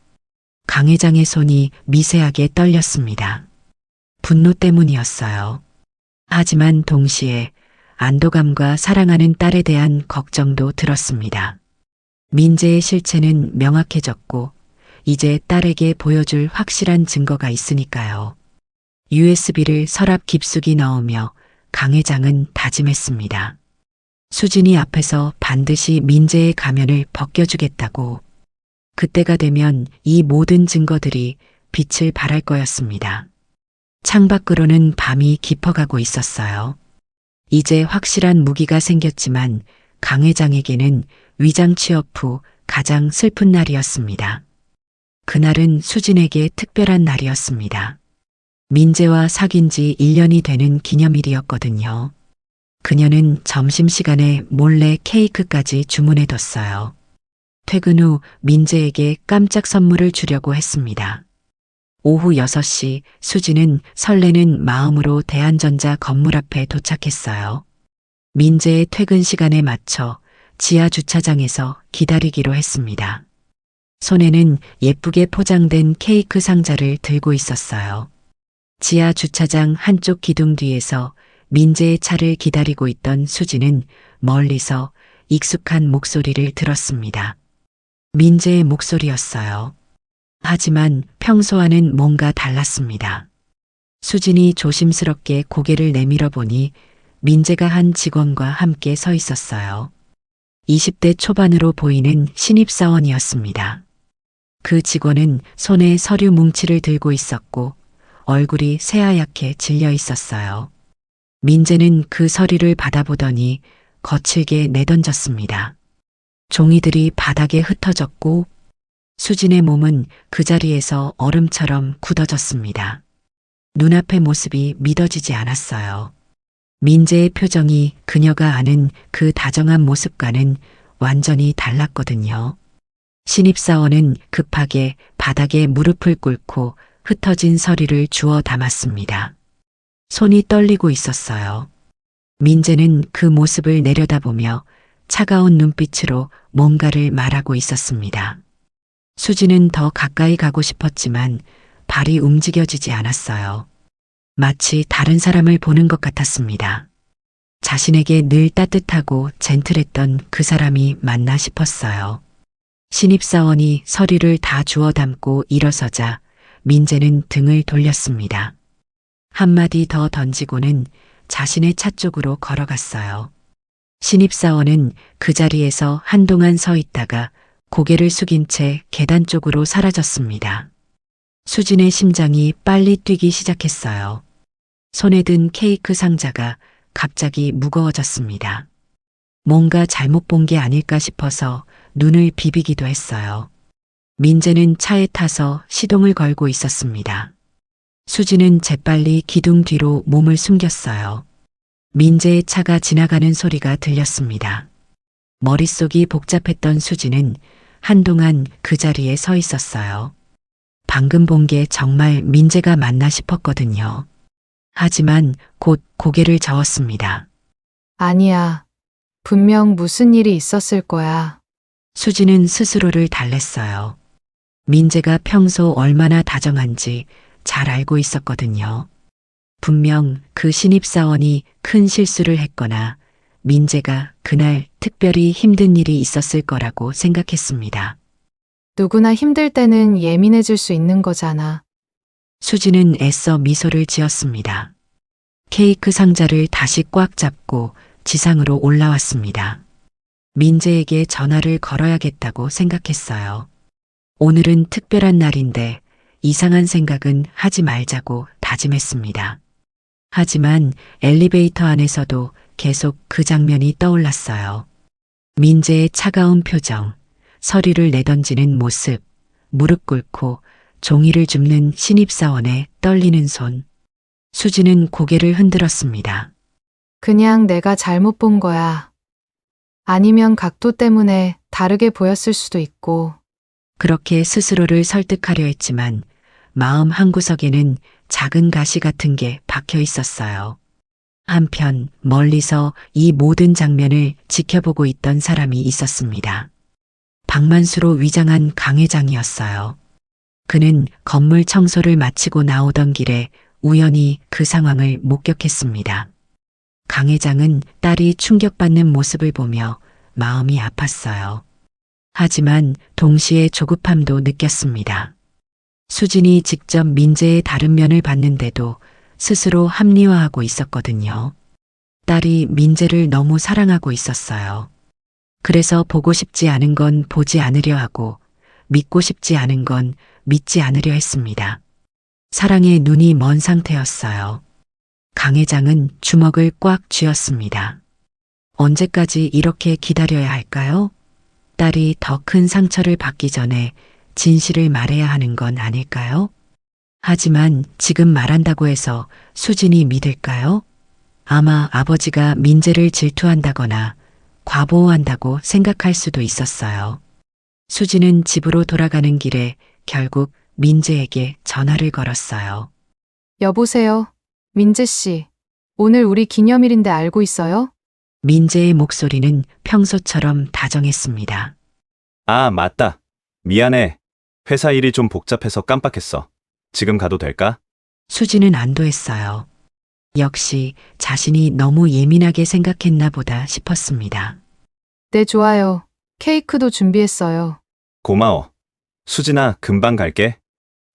강 회장의 손이 미세하게 떨렸습니다. 분노 때문이었어요. 하지만 동시에 안도감과 사랑하는 딸에 대한 걱정도 들었습니다. 민재의 실체는 명확해졌고 이제 딸에게 보여줄 확실한 증거가 있으니까요. USB를 서랍 깊숙이 넣으며 강 회장은 다짐했습니다. 수진이 앞에서 반드시 민재의 가면을 벗겨주겠다고. 그때가 되면 이 모든 증거들이 빛을 발할 거였습니다. 창밖으로는 밤이 깊어가고 있었어요. 이제 확실한 무기가 생겼지만 강 회장에게는 위장 취업 후 가장 슬픈 날이었습니다. 그날은 수진에게 특별한 날이었습니다. 민재와 사귄 지 1년이 되는 기념일이었거든요. 그녀는 점심시간에 몰래 케이크까지 주문해뒀어요. 퇴근 후 민재에게 깜짝 선물을 주려고 했습니다. 오후 6시 수진은 설레는 마음으로 대한전자 건물 앞에 도착했어요. 민재의 퇴근 시간에 맞춰 지하 주차장에서 기다리기로 했습니다. 손에는 예쁘게 포장된 케이크 상자를 들고 있었어요. 지하 주차장 한쪽 기둥 뒤에서 민재의 차를 기다리고 있던 수진은 멀리서 익숙한 목소리를 들었습니다. 민재의 목소리였어요. 하지만 평소와는 뭔가 달랐습니다. 수진이 조심스럽게 고개를 내밀어 보니 민재가 한 직원과 함께 서 있었어요. 20대 초반으로 보이는 신입사원이었습니다. 그 직원은 손에 서류 뭉치를 들고 있었고 얼굴이 새하얗게 질려 있었어요. 민재는 그 서류를 받아보더니 거칠게 내던졌습니다. 종이들이 바닥에 흩어졌고 수진의 몸은 그 자리에서 얼음처럼 굳어졌습니다. 눈앞의 모습이 믿어지지 않았어요. 민재의 표정이 그녀가 아는 그 다정한 모습과는 완전히 달랐거든요. 신입사원은 급하게 바닥에 무릎을 꿇고 흩어진 서류를 주워 담았습니다. 손이 떨리고 있었어요. 민재는 그 모습을 내려다보며 차가운 눈빛으로 뭔가를 말하고 있었습니다. 수지는 더 가까이 가고 싶었지만 발이 움직여지지 않았어요. 마치 다른 사람을 보는 것 같았습니다. 자신에게 늘 따뜻하고 젠틀했던 그 사람이 맞나 싶었어요. 신입사원이 서류를 다 주워 담고 일어서자 민재는 등을 돌렸습니다. 한마디 더 던지고는 자신의 차 쪽으로 걸어갔어요. 신입사원은 그 자리에서 한동안 서 있다가 고개를 숙인 채 계단 쪽으로 사라졌습니다. 수진의 심장이 빨리 뛰기 시작했어요. 손에 든 케이크 상자가 갑자기 무거워졌습니다. 뭔가 잘못 본 게 아닐까 싶어서 눈을 비비기도 했어요. 민재는 차에 타서 시동을 걸고 있었습니다. 수진은 재빨리 기둥 뒤로 몸을 숨겼어요. 민재의 차가 지나가는 소리가 들렸습니다. 머릿속이 복잡했던 수진은 한동안 그 자리에 서 있었어요. 방금 본 게 정말 민재가 맞나 싶었거든요. 하지만 곧 고개를 저었습니다. 아니야. 분명 무슨 일이 있었을 거야. 수진은 스스로를 달랬어요. 민재가 평소 얼마나 다정한지 잘 알고 있었거든요. 분명 그 신입사원이 큰 실수를 했거나 민재가 그날 특별히 힘든 일이 있었을 거라고 생각했습니다. 누구나 힘들 때는 예민해질 수 있는 거잖아. 수지는 애써 미소를 지었습니다. 케이크 상자를 다시 꽉 잡고 지상으로 올라왔습니다. 민재에게 전화를 걸어야겠다고 생각했어요. 오늘은 특별한 날인데 이상한 생각은 하지 말자고 다짐했습니다. 하지만 엘리베이터 안에서도 계속 그 장면이 떠올랐어요. 민재의 차가운 표정, 서류를 내던지는 모습, 무릎 꿇고 종이를 줍는 신입사원의 떨리는 손. 수지는 고개를 흔들었습니다. 그냥 내가 잘못 본 거야. 아니면 각도 때문에 다르게 보였을 수도 있고. 그렇게 스스로를 설득하려 했지만 마음 한구석에는 작은 가시 같은 게 박혀 있었어요. 한편 멀리서 이 모든 장면을 지켜보고 있던 사람이 있었습니다. 박만수로 위장한 강 회장이었어요. 그는 건물 청소를 마치고 나오던 길에 우연히 그 상황을 목격했습니다. 강 회장은 딸이 충격받는 모습을 보며 마음이 아팠어요. 하지만 동시에 조급함도 느꼈습니다. 수진이 직접 민재의 다른 면을 봤는데도 스스로 합리화하고 있었거든요. 딸이 민재를 너무 사랑하고 있었어요. 그래서 보고 싶지 않은 건 보지 않으려 하고 믿고 싶지 않은 건 믿지 않으려 했습니다. 사랑에 눈이 먼 상태였어요. 강 회장은 주먹을 꽉 쥐었습니다. 언제까지 이렇게 기다려야 할까요? 딸이 더 큰 상처를 받기 전에 진실을 말해야 하는 건 아닐까요? 하지만 지금 말한다고 해서 수진이 믿을까요? 아마 아버지가 민재를 질투한다거나 과보호한다고 생각할 수도 있었어요. 수진은 집으로 돌아가는 길에 결국 민재에게 전화를 걸었어요. 여보세요. 민재 씨. 오늘 우리 기념일인데 알고 있어요? 민재의 목소리는 평소처럼 다정했습니다. 아, 맞다. 미안해. 회사 일이 좀 복잡해서 깜빡했어. 지금 가도 될까? 수지는 안도했어요. 역시 자신이 너무 예민하게 생각했나 보다 싶었습니다. 네, 좋아요. 케이크도 준비했어요. 고마워. 수진아, 금방 갈게.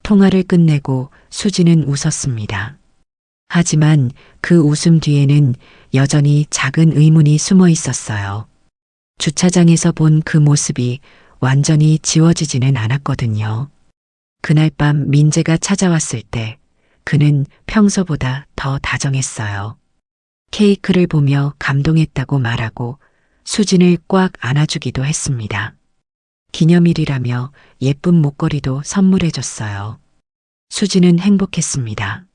통화를 끝내고 수지는 웃었습니다. 하지만 그 웃음 뒤에는 여전히 작은 의문이 숨어 있었어요. 주차장에서 본 그 모습이 완전히 지워지지는 않았거든요. 그날 밤 민재가 찾아왔을 때 그는 평소보다 더 다정했어요. 케이크를 보며 감동했다고 말하고 수진을 꽉 안아주기도 했습니다. 기념일이라며 예쁜 목걸이도 선물해줬어요. 수진은 행복했습니다.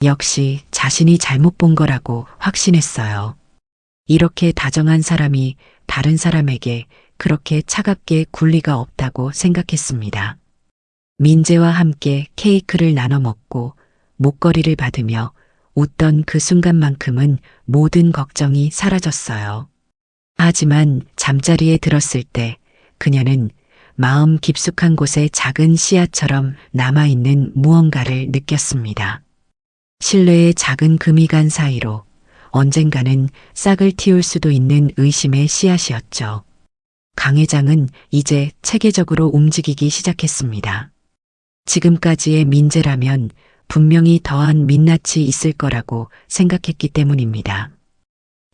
역시 자신이 잘못 본 거라고 확신했어요. 이렇게 다정한 사람이 다른 사람에게 그렇게 차갑게 굴 리가 없다고 생각했습니다. 민재와 함께 케이크를 나눠 먹고 목걸이를 받으며 웃던 그 순간만큼은 모든 걱정이 사라졌어요. 하지만 잠자리에 들었을 때 그녀는 마음 깊숙한 곳에 작은 씨앗처럼 남아있는 무언가를 느꼈습니다. 신뢰의 작은 금이간 사이로 언젠가는 싹을 틔울 수도 있는 의심의 씨앗이었죠. 강 회장은 이제 체계적으로 움직이기 시작했습니다. 지금까지의 민재라면 분명히 더한 민낯이 있을 거라고 생각했기 때문입니다.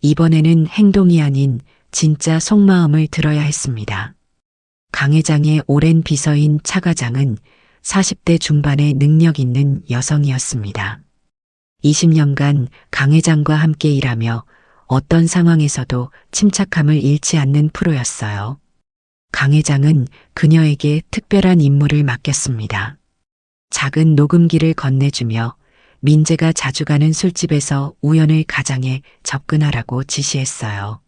이번에는 행동이 아닌 진짜 속마음을 들어야 했습니다. 강 회장의 오랜 비서인 차 과장은 40대 중반의 능력 있는 여성이었습니다. 20년간 강 회장과 함께 일하며 어떤 상황에서도 침착함을 잃지 않는 프로였어요. 강 회장은 그녀에게 특별한 임무를 맡겼습니다. 작은 녹음기를 건네주며 민재가 자주 가는 술집에서 우연을 가장해 접근하라고 지시했어요.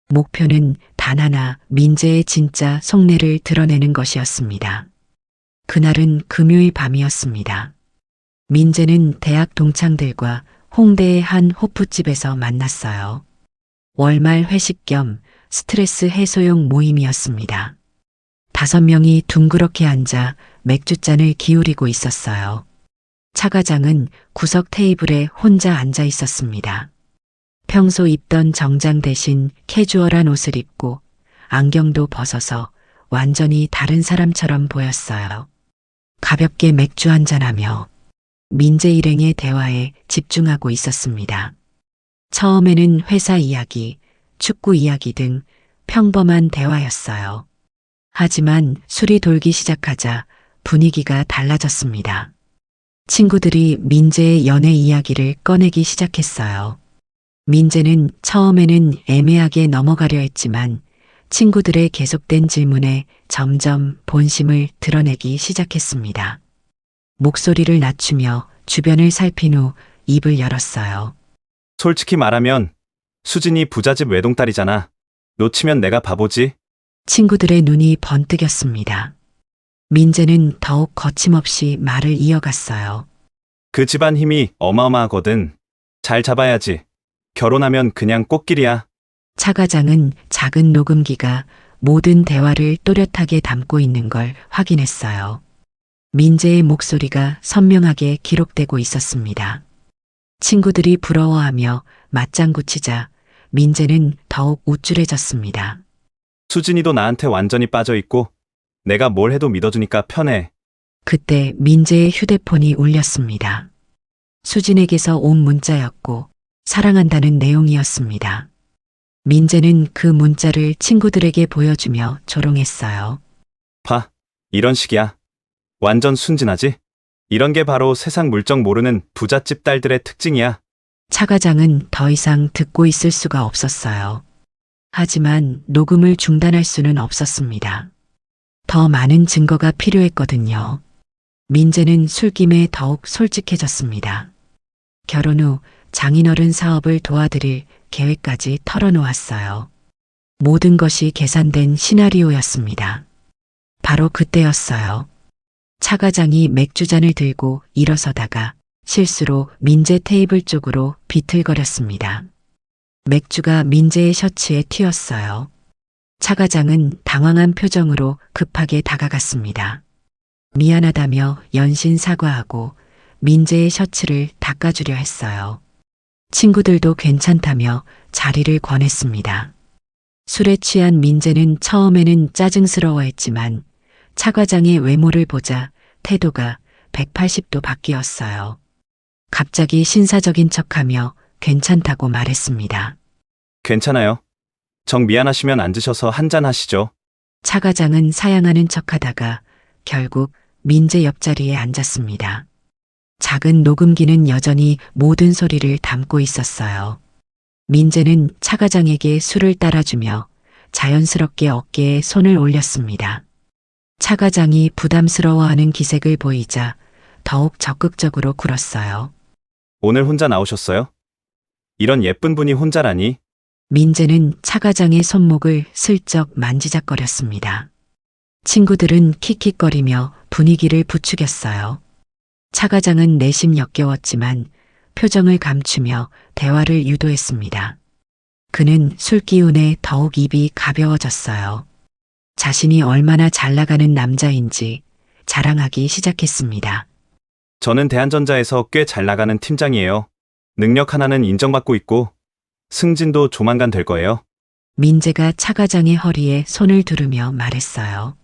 목표는 단 하나, 민재의 진짜 속내를 드러내는 것이었습니다. 그날은 금요일 밤이었습니다. 민재는 대학 동창들과 홍대의 한 호프집에서 만났어요. 월말 회식 겸 스트레스 해소용 모임이었습니다. 5명이 둥그렇게 앉아 맥주잔을 기울이고 있었어요. 차 과장은 구석 테이블에 혼자 앉아 있었습니다. 평소 입던 정장 대신 캐주얼한 옷을 입고 안경도 벗어서 완전히 다른 사람처럼 보였어요. 가볍게 맥주 한잔하며 민재 일행의 대화에 집중하고 있었습니다. 처음에는 회사 이야기, 축구 이야기 등 평범한 대화였어요. 하지만 술이 돌기 시작하자 분위기가 달라졌습니다. 친구들이 민재의 연애 이야기를 꺼내기 시작했어요. 민재는 처음에는 애매하게 넘어가려 했지만 친구들의 계속된 질문에 점점 본심을 드러내기 시작했습니다. 목소리를 낮추며 주변을 살핀 후 입을 열었어요. 솔직히 말하면 수진이 부잣집 외동딸이잖아. 놓치면 내가 바보지. 친구들의 눈이 번뜩였습니다. 민재는 더욱 거침없이 말을 이어갔어요. 그 집안 힘이 어마어마하거든. 잘 잡아야지. 결혼하면 그냥 꽃길이야. 차 과장은 작은 녹음기가 모든 대화를 또렷하게 담고 있는 걸 확인했어요. 민재의 목소리가 선명하게 기록되고 있었습니다. 친구들이 부러워하며 맞장구 치자 민재는 더욱 우쭐해졌습니다. 수진이도 나한테 완전히 빠져있고 내가 뭘 해도 믿어주니까 편해. 그때 민재의 휴대폰이 울렸습니다. 수진에게서 온 문자였고 사랑한다는 내용이었습니다. 민재는 그 문자를 친구들에게 보여주며 조롱했어요. 봐, 이런 식이야. 완전 순진하지? 이런 게 바로 세상 물정 모르는 부잣집 딸들의 특징이야. 차 과장은 더 이상 듣고 있을 수가 없었어요. 하지만 녹음을 중단할 수는 없었습니다. 더 많은 증거가 필요했거든요. 민재는 술김에 더욱 솔직해졌습니다. 결혼 후 장인어른 사업을 도와드릴 계획까지 털어놓았어요. 모든 것이 계산된 시나리오였습니다. 바로 그때였어요. 차 과장이 맥주잔을 들고 일어서다가 실수로 민재 테이블 쪽으로 비틀거렸습니다. 맥주가 민재의 셔츠에 튀었어요. 차 과장은 당황한 표정으로 급하게 다가갔습니다. 미안하다며 연신 사과하고 민재의 셔츠를 닦아주려 했어요. 친구들도 괜찮다며 자리를 권했습니다. 술에 취한 민재는 처음에는 짜증스러워했지만 차 과장의 외모를 보자 태도가 180도 바뀌었어요. 갑자기 신사적인 척하며 괜찮다고 말했습니다. 괜찮아요. 정 미안하시면 앉으셔서 한잔 하시죠. 차 과장은 사양하는 척하다가 결국 민재 옆자리에 앉았습니다. 작은 녹음기는 여전히 모든 소리를 담고 있었어요. 민재는 차 과장에게 술을 따라주며 자연스럽게 어깨에 손을 올렸습니다. 차 과장이 부담스러워하는 기색을 보이자 더욱 적극적으로 굴었어요. 오늘 혼자 나오셨어요? 이런 예쁜 분이 혼자라니. 민재는 차 과장의 손목을 슬쩍 만지작거렸습니다. 친구들은 킥킥거리며 분위기를 부추겼어요. 차 과장은 내심 역겨웠지만 표정을 감추며 대화를 유도했습니다. 그는 술 기운에 더욱 입이 가벼워졌어요. 자신이 얼마나 잘 나가는 남자인지 자랑하기 시작했습니다. 저는 대한전자에서 꽤 잘 나가는 팀장이에요. 능력 하나는 인정받고 있고 승진도 조만간 될 거예요. 민재가 차 과장의 허리에 손을 두르며 말했어요.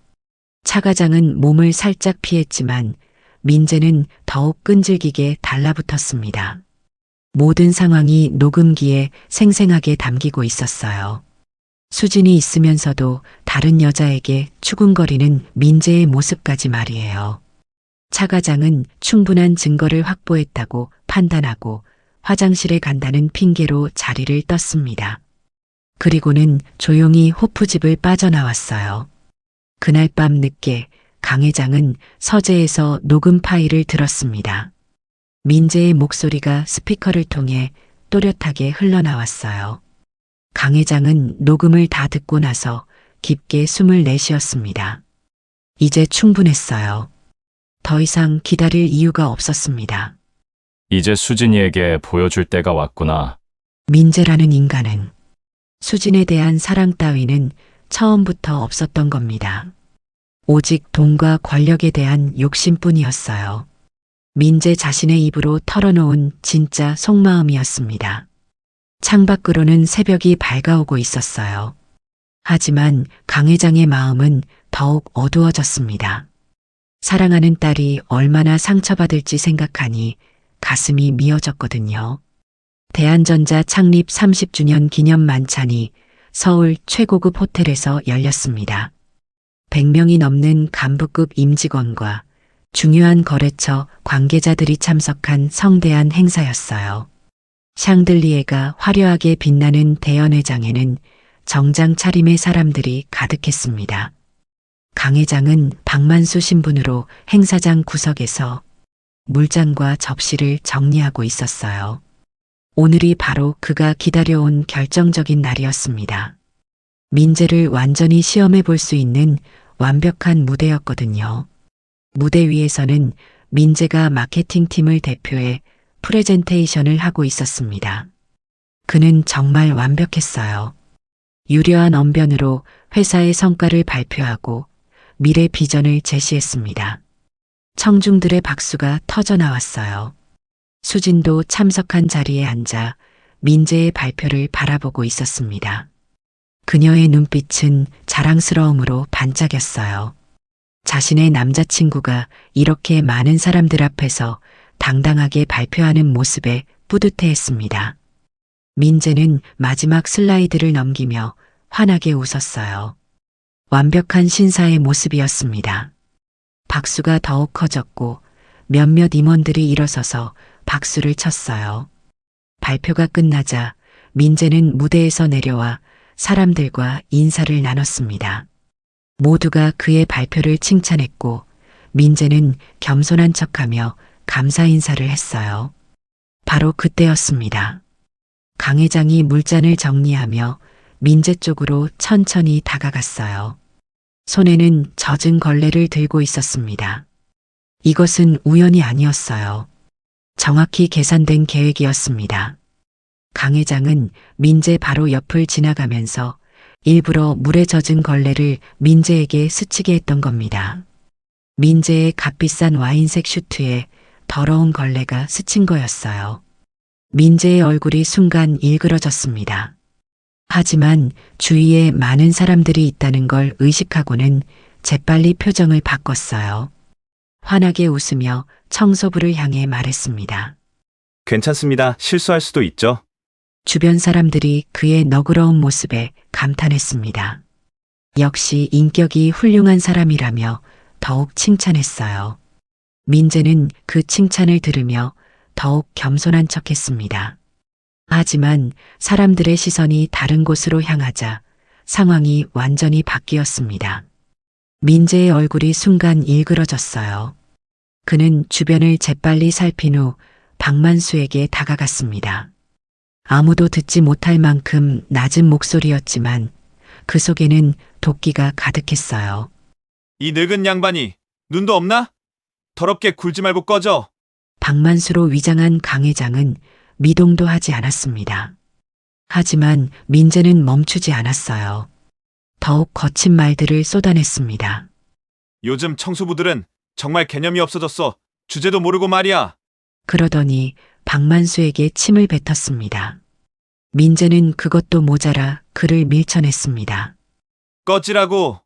차 과장은 몸을 살짝 피했지만 민재는 더욱 끈질기게 달라붙었습니다. 모든 상황이 녹음기에 생생하게 담기고 있었어요. 수진이 있으면서도 다른 여자에게 추궁거리는 민재의 모습까지 말이에요. 차 과장은 충분한 증거를 확보했다고 판단하고 화장실에 간다는 핑계로 자리를 떴습니다. 그리고는 조용히 호프집을 빠져나왔어요. 그날 밤 늦게 강 회장은 서재에서 녹음 파일을 들었습니다. 민재의 목소리가 스피커를 통해 또렷하게 흘러나왔어요. 강 회장은 녹음을 다 듣고 나서 깊게 숨을 내쉬었습니다. 이제 충분했어요. 더 이상 기다릴 이유가 없었습니다. 이제 수진이에게 보여줄 때가 왔구나. 민재라는 인간은 수진에 대한 사랑 따위는 처음부터 없었던 겁니다. 오직 돈과 권력에 대한 욕심뿐이었어요. 민재 자신의 입으로 털어놓은 진짜 속마음이었습니다. 창밖으로는 새벽이 밝아오고 있었어요. 하지만 강 회장의 마음은 더욱 어두워졌습니다. 사랑하는 딸이 얼마나 상처받을지 생각하니 가슴이 미어졌거든요. 대한전자 창립 30주년 기념 만찬이 서울 최고급 호텔에서 열렸습니다. 100명이 넘는 간부급 임직원과 중요한 거래처 관계자들이 참석한 성대한 행사였어요. 샹들리에가 화려하게 빛나는 대연회장에는 정장 차림의 사람들이 가득했습니다. 강 회장은 박만수 신분으로 행사장 구석에서 물잔과 접시를 정리하고 있었어요. 오늘이 바로 그가 기다려온 결정적인 날이었습니다. 민재를 완전히 시험해 볼 수 있는 완벽한 무대였거든요. 무대 위에서는 민재가 마케팅팀을 대표해 프레젠테이션을 하고 있었습니다. 그는 정말 완벽했어요. 유려한 언변으로 회사의 성과를 발표하고 미래 비전을 제시했습니다. 청중들의 박수가 터져 나왔어요. 수진도 참석한 자리에 앉아 민재의 발표를 바라보고 있었습니다. 그녀의 눈빛은 자랑스러움으로 반짝였어요. 자신의 남자친구가 이렇게 많은 사람들 앞에서 당당하게 발표하는 모습에 뿌듯해했습니다. 민재는 마지막 슬라이드를 넘기며 환하게 웃었어요. 완벽한 신사의 모습이었습니다. 박수가 더욱 커졌고 몇몇 임원들이 일어서서 박수를 쳤어요. 발표가 끝나자 민재는 무대에서 내려와 사람들과 인사를 나눴습니다. 모두가 그의 발표를 칭찬했고 민재는 겸손한 척하며 감사 인사를 했어요. 바로 그때였습니다. 강 회장이 물잔을 정리하며 민재 쪽으로 천천히 다가갔어요. 손에는 젖은 걸레를 들고 있었습니다. 이것은 우연이 아니었어요. 정확히 계산된 계획이었습니다. 강 회장은 민재 바로 옆을 지나가면서 일부러 물에 젖은 걸레를 민재에게 스치게 했던 겁니다. 민재의 값비싼 와인색 슈트에 더러운 걸레가 스친 거였어요. 민재의 얼굴이 순간 일그러졌습니다. 하지만 주위에 많은 사람들이 있다는 걸 의식하고는 재빨리 표정을 바꿨어요. 환하게 웃으며 청소부를 향해 말했습니다. 괜찮습니다. 실수할 수도 있죠. 주변 사람들이 그의 너그러운 모습에 감탄했습니다. 역시 인격이 훌륭한 사람이라며 더욱 칭찬했어요. 민재는 그 칭찬을 들으며 더욱 겸손한 척했습니다. 하지만 사람들의 시선이 다른 곳으로 향하자 상황이 완전히 바뀌었습니다. 민재의 얼굴이 순간 일그러졌어요. 그는 주변을 재빨리 살핀 후 박만수에게 다가갔습니다. 아무도 듣지 못할 만큼 낮은 목소리였지만 그 속에는 도끼가 가득했어요. 이 늙은 양반이 눈도 없나? 더럽게 굴지 말고 꺼져. 박만수로 위장한 강 회장은 미동도 하지 않았습니다. 하지만 민재는 멈추지 않았어요. 더욱 거친 말들을 쏟아냈습니다. 요즘 청소부들은 정말 개념이 없어졌어. 주제도 모르고 말이야. 그러더니 박만수에게 침을 뱉었습니다. 민재는 그것도 모자라 그를 밀쳐냈습니다. 꺼지라고.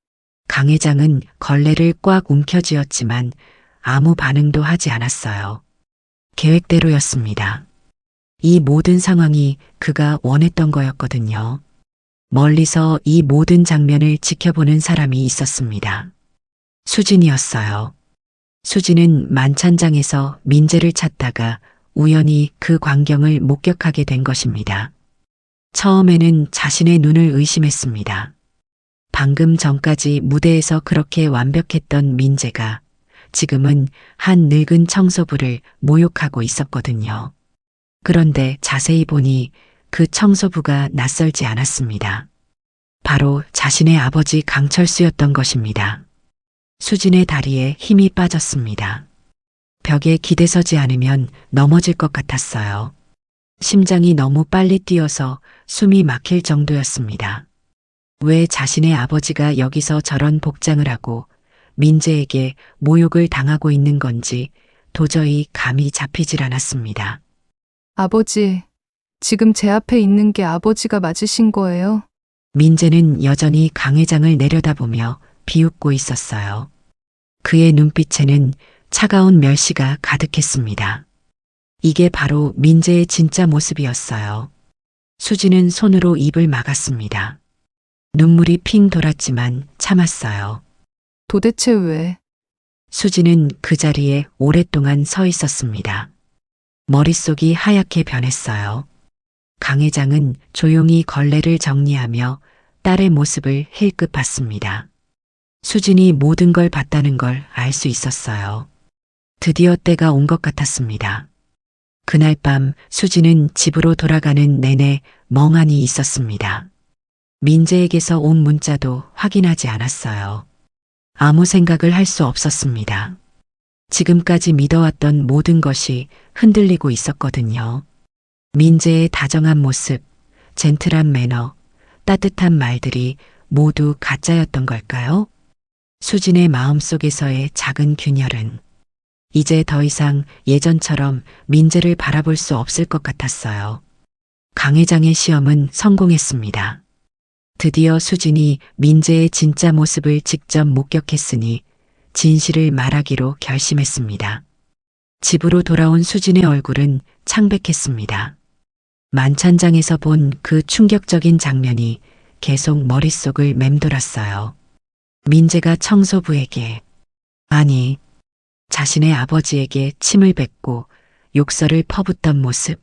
강 회장은 걸레를 꽉 움켜쥐었지만 아무 반응도 하지 않았어요. 계획대로였습니다. 이 모든 상황이 그가 원했던 거였거든요. 멀리서 이 모든 장면을 지켜보는 사람이 있었습니다. 수진이었어요. 수진은 만찬장에서 민재를 찾다가 우연히 그 광경을 목격하게 된 것입니다. 처음에는 자신의 눈을 의심했습니다. 방금 전까지 무대에서 그렇게 완벽했던 민재가 지금은 한 늙은 청소부를 모욕하고 있었거든요. 그런데 자세히 보니 그 청소부가 낯설지 않았습니다. 바로 자신의 아버지 강철수였던 것입니다. 수진의 다리에 힘이 빠졌습니다. 벽에 기대서지 않으면 넘어질 것 같았어요. 심장이 너무 빨리 뛰어서 숨이 막힐 정도였습니다. 왜 자신의 아버지가 여기서 저런 복장을 하고 민재에게 모욕을 당하고 있는 건지 도저히 감이 잡히질 않았습니다. 아버지, 지금 제 앞에 있는 게 아버지가 맞으신 거예요? 민재는 여전히 강 회장을 내려다보며 비웃고 있었어요. 그의 눈빛에는 차가운 멸시가 가득했습니다. 이게 바로 민재의 진짜 모습이었어요. 수지는 손으로 입을 막았습니다. 눈물이 핑 돌았지만 참았어요. 도대체 왜? 수지는 그 자리에 오랫동안 서 있었습니다. 머릿속이 하얗게 변했어요. 강 회장은 조용히 걸레를 정리하며 딸의 모습을 힐끗 봤습니다. 수진이 모든 걸 봤다는 걸 알 수 있었어요. 드디어 때가 온 것 같았습니다. 그날 밤 수진은 집으로 돌아가는 내내 멍하니 있었습니다. 민재에게서 온 문자도 확인하지 않았어요. 아무 생각을 할 수 없었습니다. 지금까지 믿어왔던 모든 것이 흔들리고 있었거든요. 민재의 다정한 모습, 젠틀한 매너, 따뜻한 말들이 모두 가짜였던 걸까요? 수진의 마음속에서의 작은 균열은 이제 더 이상 예전처럼 민재를 바라볼 수 없을 것 같았어요. 강 회장의 시험은 성공했습니다. 드디어 수진이 민재의 진짜 모습을 직접 목격했으니 진실을 말하기로 결심했습니다. 집으로 돌아온 수진의 얼굴은 창백했습니다. 만찬장에서 본 그 충격적인 장면이 계속 머릿속을 맴돌았어요. 민재가 청소부에게, 아니, 자신의 아버지에게 침을 뱉고 욕설을 퍼붓던 모습.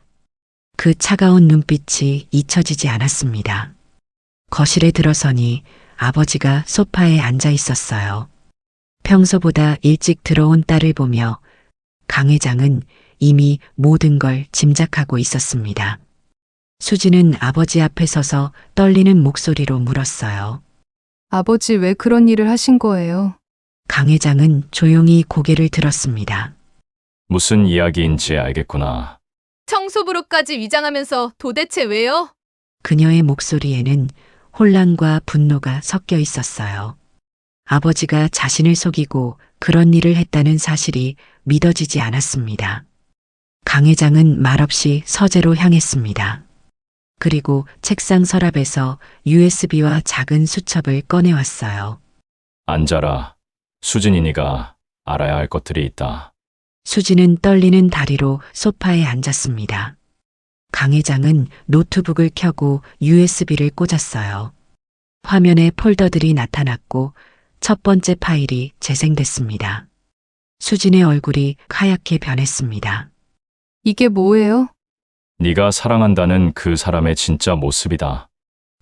그 차가운 눈빛이 잊혀지지 않았습니다. 거실에 들어서니 아버지가 소파에 앉아 있었어요. 평소보다 일찍 들어온 딸을 보며 강 회장은 이미 모든 걸 짐작하고 있었습니다. 수지는 아버지 앞에 서서 떨리는 목소리로 물었어요. 아버지 왜 그런 일을 하신 거예요? 강 회장은 조용히 고개를 들었습니다. 무슨 이야기인지 알겠구나. 청소부로까지 위장하면서 도대체 왜요? 그녀의 목소리에는 혼란과 분노가 섞여 있었어요. 아버지가 자신을 속이고 그런 일을 했다는 사실이 믿어지지 않았습니다. 강 회장은 말없이 서재로 향했습니다. 그리고 책상 서랍에서 USB와 작은 수첩을 꺼내왔어요. 앉아라. 수진이니가 알아야 할 것들이 있다. 수지는 떨리는 다리로 소파에 앉았습니다. 강 회장은 노트북을 켜고 USB를 꽂았어요. 화면에 폴더들이 나타났고 첫 번째 파일이 재생됐습니다. 수진의 얼굴이 하얗게 변했습니다. 이게 뭐예요? 네가 사랑한다는 그 사람의 진짜 모습이다.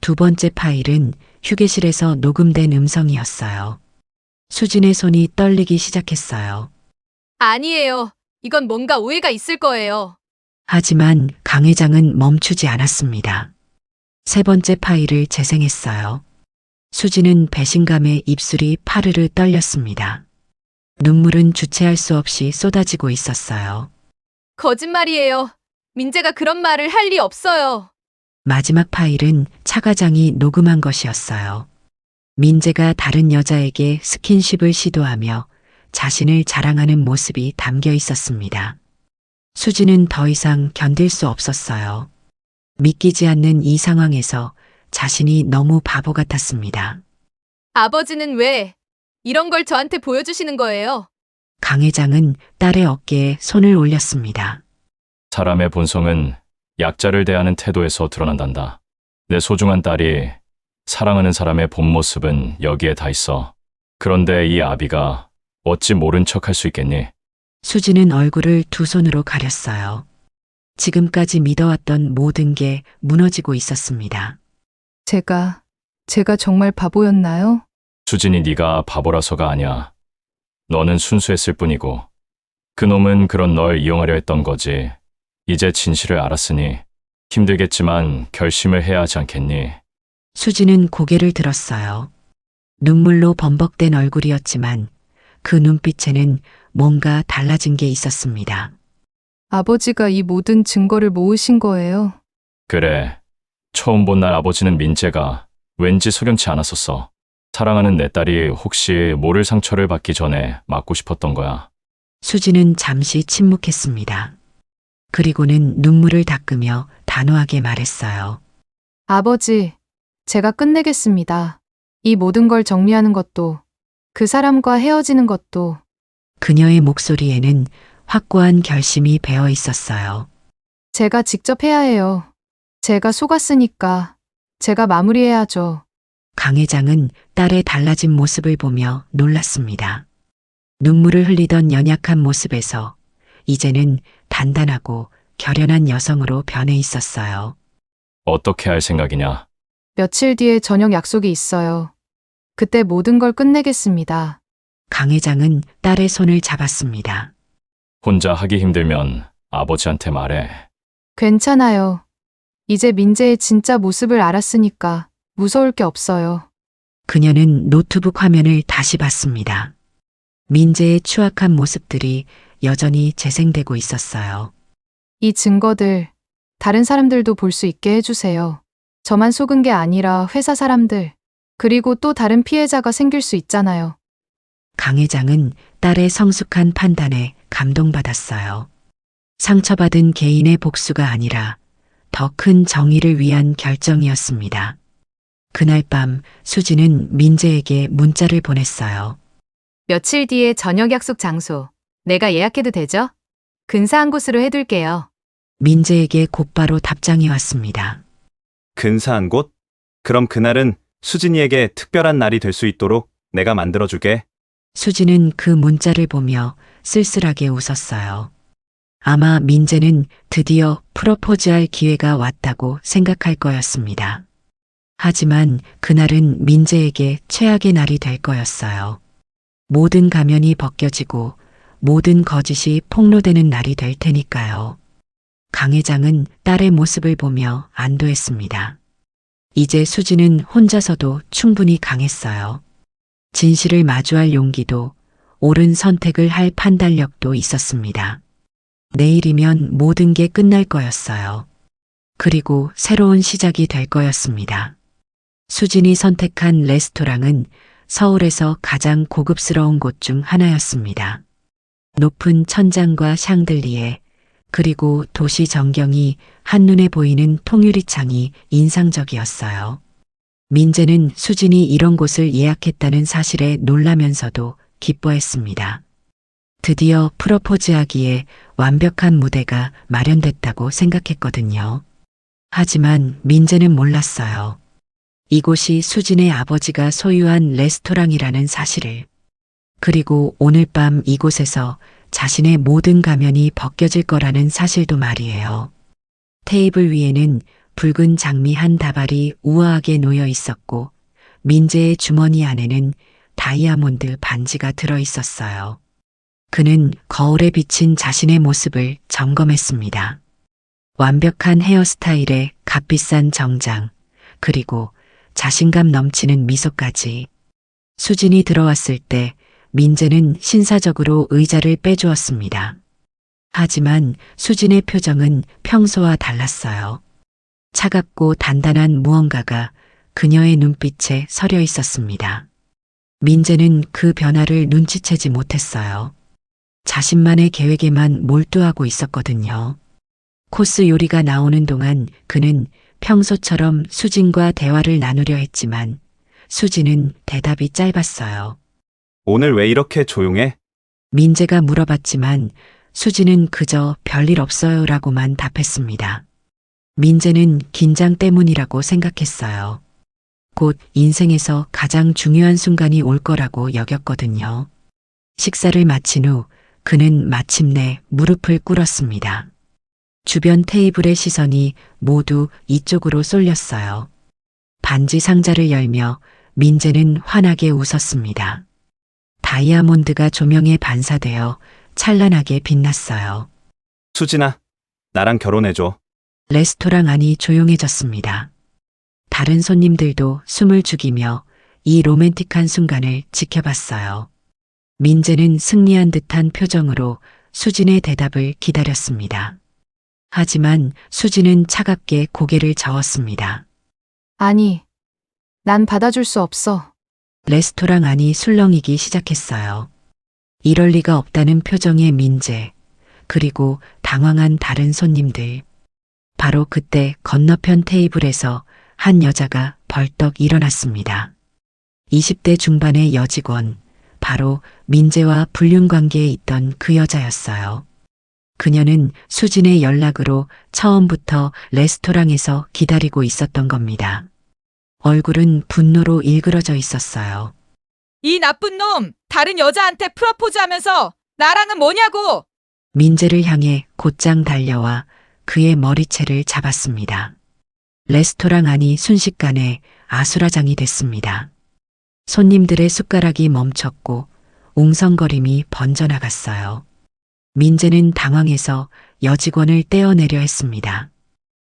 두 번째 파일은 휴게실에서 녹음된 음성이었어요. 수진의 손이 떨리기 시작했어요. 아니에요. 이건 뭔가 오해가 있을 거예요. 하지만 강 회장은 멈추지 않았습니다. 세 번째 파일을 재생했어요. 수지는 배신감에 입술이 파르르 떨렸습니다. 눈물은 주체할 수 없이 쏟아지고 있었어요. 거짓말이에요. 민재가 그런 말을 할 리 없어요. 마지막 파일은 차 과장이 녹음한 것이었어요. 민재가 다른 여자에게 스킨십을 시도하며 자신을 자랑하는 모습이 담겨 있었습니다. 수지는 더 이상 견딜 수 없었어요. 믿기지 않는 이 상황에서 자신이 너무 바보 같았습니다. 아버지는 왜 이런 걸 저한테 보여주시는 거예요? 강 회장은 딸의 어깨에 손을 올렸습니다. 사람의 본성은 약자를 대하는 태도에서 드러난단다. 내 소중한 딸이 사랑하는 사람의 본 모습은 여기에 다 있어. 그런데 이 아비가 어찌 모른 척 할 수 있겠니? 수지는 얼굴을 두 손으로 가렸어요. 지금까지 믿어왔던 모든 게 무너지고 있었습니다. 제가 정말 바보였나요? 수진이 네가 바보라서가 아니야. 너는 순수했을 뿐이고 그놈은 그런 널 이용하려 했던 거지. 이제 진실을 알았으니 힘들겠지만 결심을 해야 하지 않겠니? 수지는 고개를 들었어요. 눈물로 범벅된 얼굴이었지만 그 눈빛에는 뭔가 달라진 게 있었습니다. 아버지가 이 모든 증거를 모으신 거예요. 그래. 처음 본 날 아버지는 민재가 왠지 석연치 않았었어. 사랑하는 내 딸이 혹시 모를 상처를 받기 전에 막고 싶었던 거야. 수지는 잠시 침묵했습니다. 그리고는 눈물을 닦으며 단호하게 말했어요. 아버지, 제가 끝내겠습니다. 이 모든 걸 정리하는 것도, 그 사람과 헤어지는 것도. 그녀의 목소리에는 확고한 결심이 배어 있었어요. 제가 직접 해야 해요. 제가 속았으니까 제가 마무리해야죠. 강 회장은 딸의 달라진 모습을 보며 놀랐습니다. 눈물을 흘리던 연약한 모습에서 이제는 단단하고 결연한 여성으로 변해 있었어요. 어떻게 할 생각이냐? 며칠 뒤에 저녁 약속이 있어요. 그때 모든 걸 끝내겠습니다. 강 회장은 딸의 손을 잡았습니다. 혼자 하기 힘들면 아버지한테 말해. 괜찮아요. 이제 민재의 진짜 모습을 알았으니까 무서울 게 없어요. 그녀는 노트북 화면을 다시 봤습니다. 민재의 추악한 모습들이 여전히 재생되고 있었어요. 이 증거들 다른 사람들도 볼 수 있게 해주세요. 저만 속은 게 아니라 회사 사람들, 그리고 또 다른 피해자가 생길 수 있잖아요. 강 회장은 딸의 성숙한 판단에 감동받았어요. 상처받은 개인의 복수가 아니라 더 큰 정의를 위한 결정이었습니다. 그날 밤 수지는 민재에게 문자를 보냈어요. 며칠 뒤에 저녁 약속 장소, 내가 예약해도 되죠? 근사한 곳으로 해둘게요. 민재에게 곧바로 답장이 왔습니다. 근사한 곳? 그럼 그날은 수진이에게 특별한 날이 될 수 있도록 내가 만들어주게. 수지는 그 문자를 보며 쓸쓸하게 웃었어요. 아마 민재는 드디어 프로포즈할 기회가 왔다고 생각할 거였습니다. 하지만 그날은 민재에게 최악의 날이 될 거였어요. 모든 가면이 벗겨지고 모든 거짓이 폭로되는 날이 될 테니까요. 강 회장은 딸의 모습을 보며 안도했습니다. 이제 수지는 혼자서도 충분히 강했어요. 진실을 마주할 용기도 옳은 선택을 할 판단력도 있었습니다. 내일이면 모든 게 끝날 거였어요. 그리고 새로운 시작이 될 거였습니다. 수진이 선택한 레스토랑은 서울에서 가장 고급스러운 곳 중 하나였습니다. 높은 천장과 샹들리에 그리고 도시 전경이 한눈에 보이는 통유리창이 인상적이었어요. 민재는 수진이 이런 곳을 예약했다는 사실에 놀라면서도 기뻐했습니다. 드디어 프로포즈하기에 완벽한 무대가 마련됐다고 생각했거든요. 하지만 민재는 몰랐어요. 이곳이 수진의 아버지가 소유한 레스토랑이라는 사실을. 그리고 오늘 밤 이곳에서 자신의 모든 가면이 벗겨질 거라는 사실도 말이에요. 테이블 위에는 붉은 장미 한 다발이 우아하게 놓여 있었고 민재의 주머니 안에는 다이아몬드 반지가 들어 있었어요. 그는 거울에 비친 자신의 모습을 점검했습니다. 완벽한 헤어스타일에 값비싼 정장, 그리고 자신감 넘치는 미소까지. 수진이 들어왔을 때 민재는 신사적으로 의자를 빼주었습니다. 하지만 수진의 표정은 평소와 달랐어요. 차갑고 단단한 무언가가 그녀의 눈빛에 서려 있었습니다. 민재는 그 변화를 눈치채지 못했어요. 자신만의 계획에만 몰두하고 있었거든요. 코스 요리가 나오는 동안 그는 평소처럼 수진과 대화를 나누려 했지만 수진은 대답이 짧았어요. 오늘 왜 이렇게 조용해? 민재가 물어봤지만 수진은 그저 별일 없어요라고만 답했습니다. 민재는 긴장 때문이라고 생각했어요. 곧 인생에서 가장 중요한 순간이 올 거라고 여겼거든요. 식사를 마친 후 그는 마침내 무릎을 꿇었습니다. 주변 테이블의 시선이 모두 이쪽으로 쏠렸어요. 반지 상자를 열며 민재는 환하게 웃었습니다. 다이아몬드가 조명에 반사되어 찬란하게 빛났어요. 수진아, 나랑 결혼해줘. 레스토랑 안이 조용해졌습니다. 다른 손님들도 숨을 죽이며 이 로맨틱한 순간을 지켜봤어요. 민재는 승리한 듯한 표정으로 수진의 대답을 기다렸습니다. 하지만 수진은 차갑게 고개를 저었습니다. 아니, 난 받아줄 수 없어. 레스토랑 안이 술렁이기 시작했어요. 이럴 리가 없다는 표정의 민재, 그리고 당황한 다른 손님들. 바로 그때 건너편 테이블에서 한 여자가 벌떡 일어났습니다. 20대 중반의 여직원, 바로 민재와 불륜 관계에 있던 그 여자였어요. 그녀는 수진의 연락으로 처음부터 레스토랑에서 기다리고 있었던 겁니다. 얼굴은 분노로 일그러져 있었어요. 이 나쁜 놈! 다른 여자한테 프로포즈하면서 나랑은 뭐냐고! 민재를 향해 곧장 달려와 그의 머리채를 잡았습니다. 레스토랑 안이 순식간에 아수라장이 됐습니다. 손님들의 숟가락이 멈췄고 웅성거림이 번져나갔어요. 민재는 당황해서 여직원을 떼어내려 했습니다.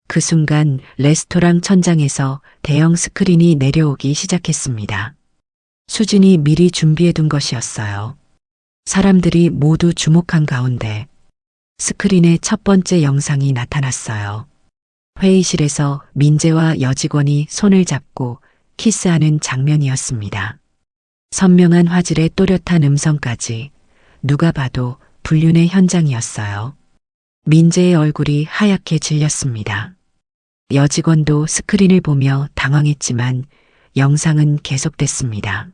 그 순간 레스토랑 천장에서 대형 스크린이 내려오기 시작했습니다. 수진이 미리 준비해둔 것이었어요. 사람들이 모두 주목한 가운데 스크린에 첫 번째 영상이 나타났어요. 회의실에서 민재와 여직원이 손을 잡고 키스하는 장면이었습니다. 선명한 화질의 또렷한 음성까지 누가 봐도 불륜의 현장이었어요. 민재의 얼굴이 하얗게 질렸습니다. 여직원도 스크린을 보며 당황했지만 영상은 계속됐습니다.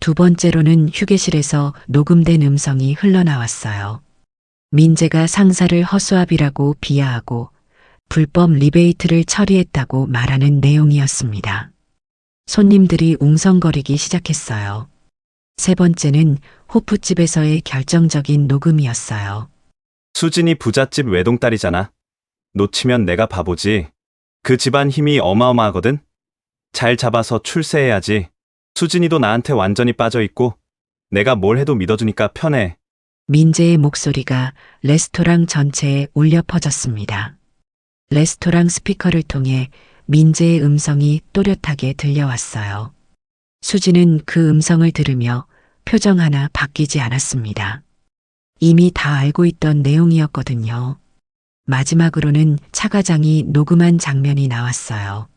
두 번째로는 휴게실에서 녹음된 음성이 흘러나왔어요. 민재가 상사를 허수아비라고 비하하고 불법 리베이트를 처리했다고 말하는 내용이었습니다. 손님들이 웅성거리기 시작했어요. 세 번째는 호프집에서의 결정적인 녹음이었어요. 수진이 부잣집 외동딸이잖아. 놓치면 내가 바보지. 그 집안 힘이 어마어마하거든. 잘 잡아서 출세해야지. 수진이도 나한테 완전히 빠져있고 내가 뭘 해도 믿어주니까 편해. 민재의 목소리가 레스토랑 전체에 울려 퍼졌습니다. 레스토랑 스피커를 통해 민재의 음성이 또렷하게 들려왔어요. 수진은 그 음성을 들으며 표정 하나 바뀌지 않았습니다. 이미 다 알고 있던 내용이었거든요. 마지막으로는 차과장이 녹음한 장면이 나왔어요.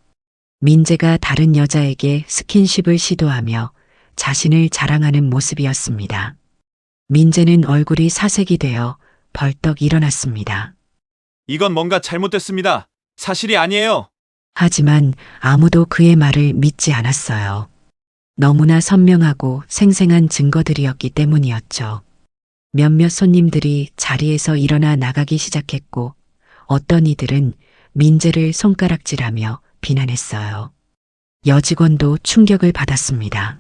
민재가 다른 여자에게 스킨십을 시도하며 자신을 자랑하는 모습이었습니다. 민재는 얼굴이 사색이 되어 벌떡 일어났습니다. 이건 뭔가 잘못됐습니다. 사실이 아니에요. 하지만 아무도 그의 말을 믿지 않았어요. 너무나 선명하고 생생한 증거들이었기 때문이었죠. 몇몇 손님들이 자리에서 일어나 나가기 시작했고 어떤 이들은 민재를 손가락질하며 비난했어요. 여직원도 충격을 받았습니다.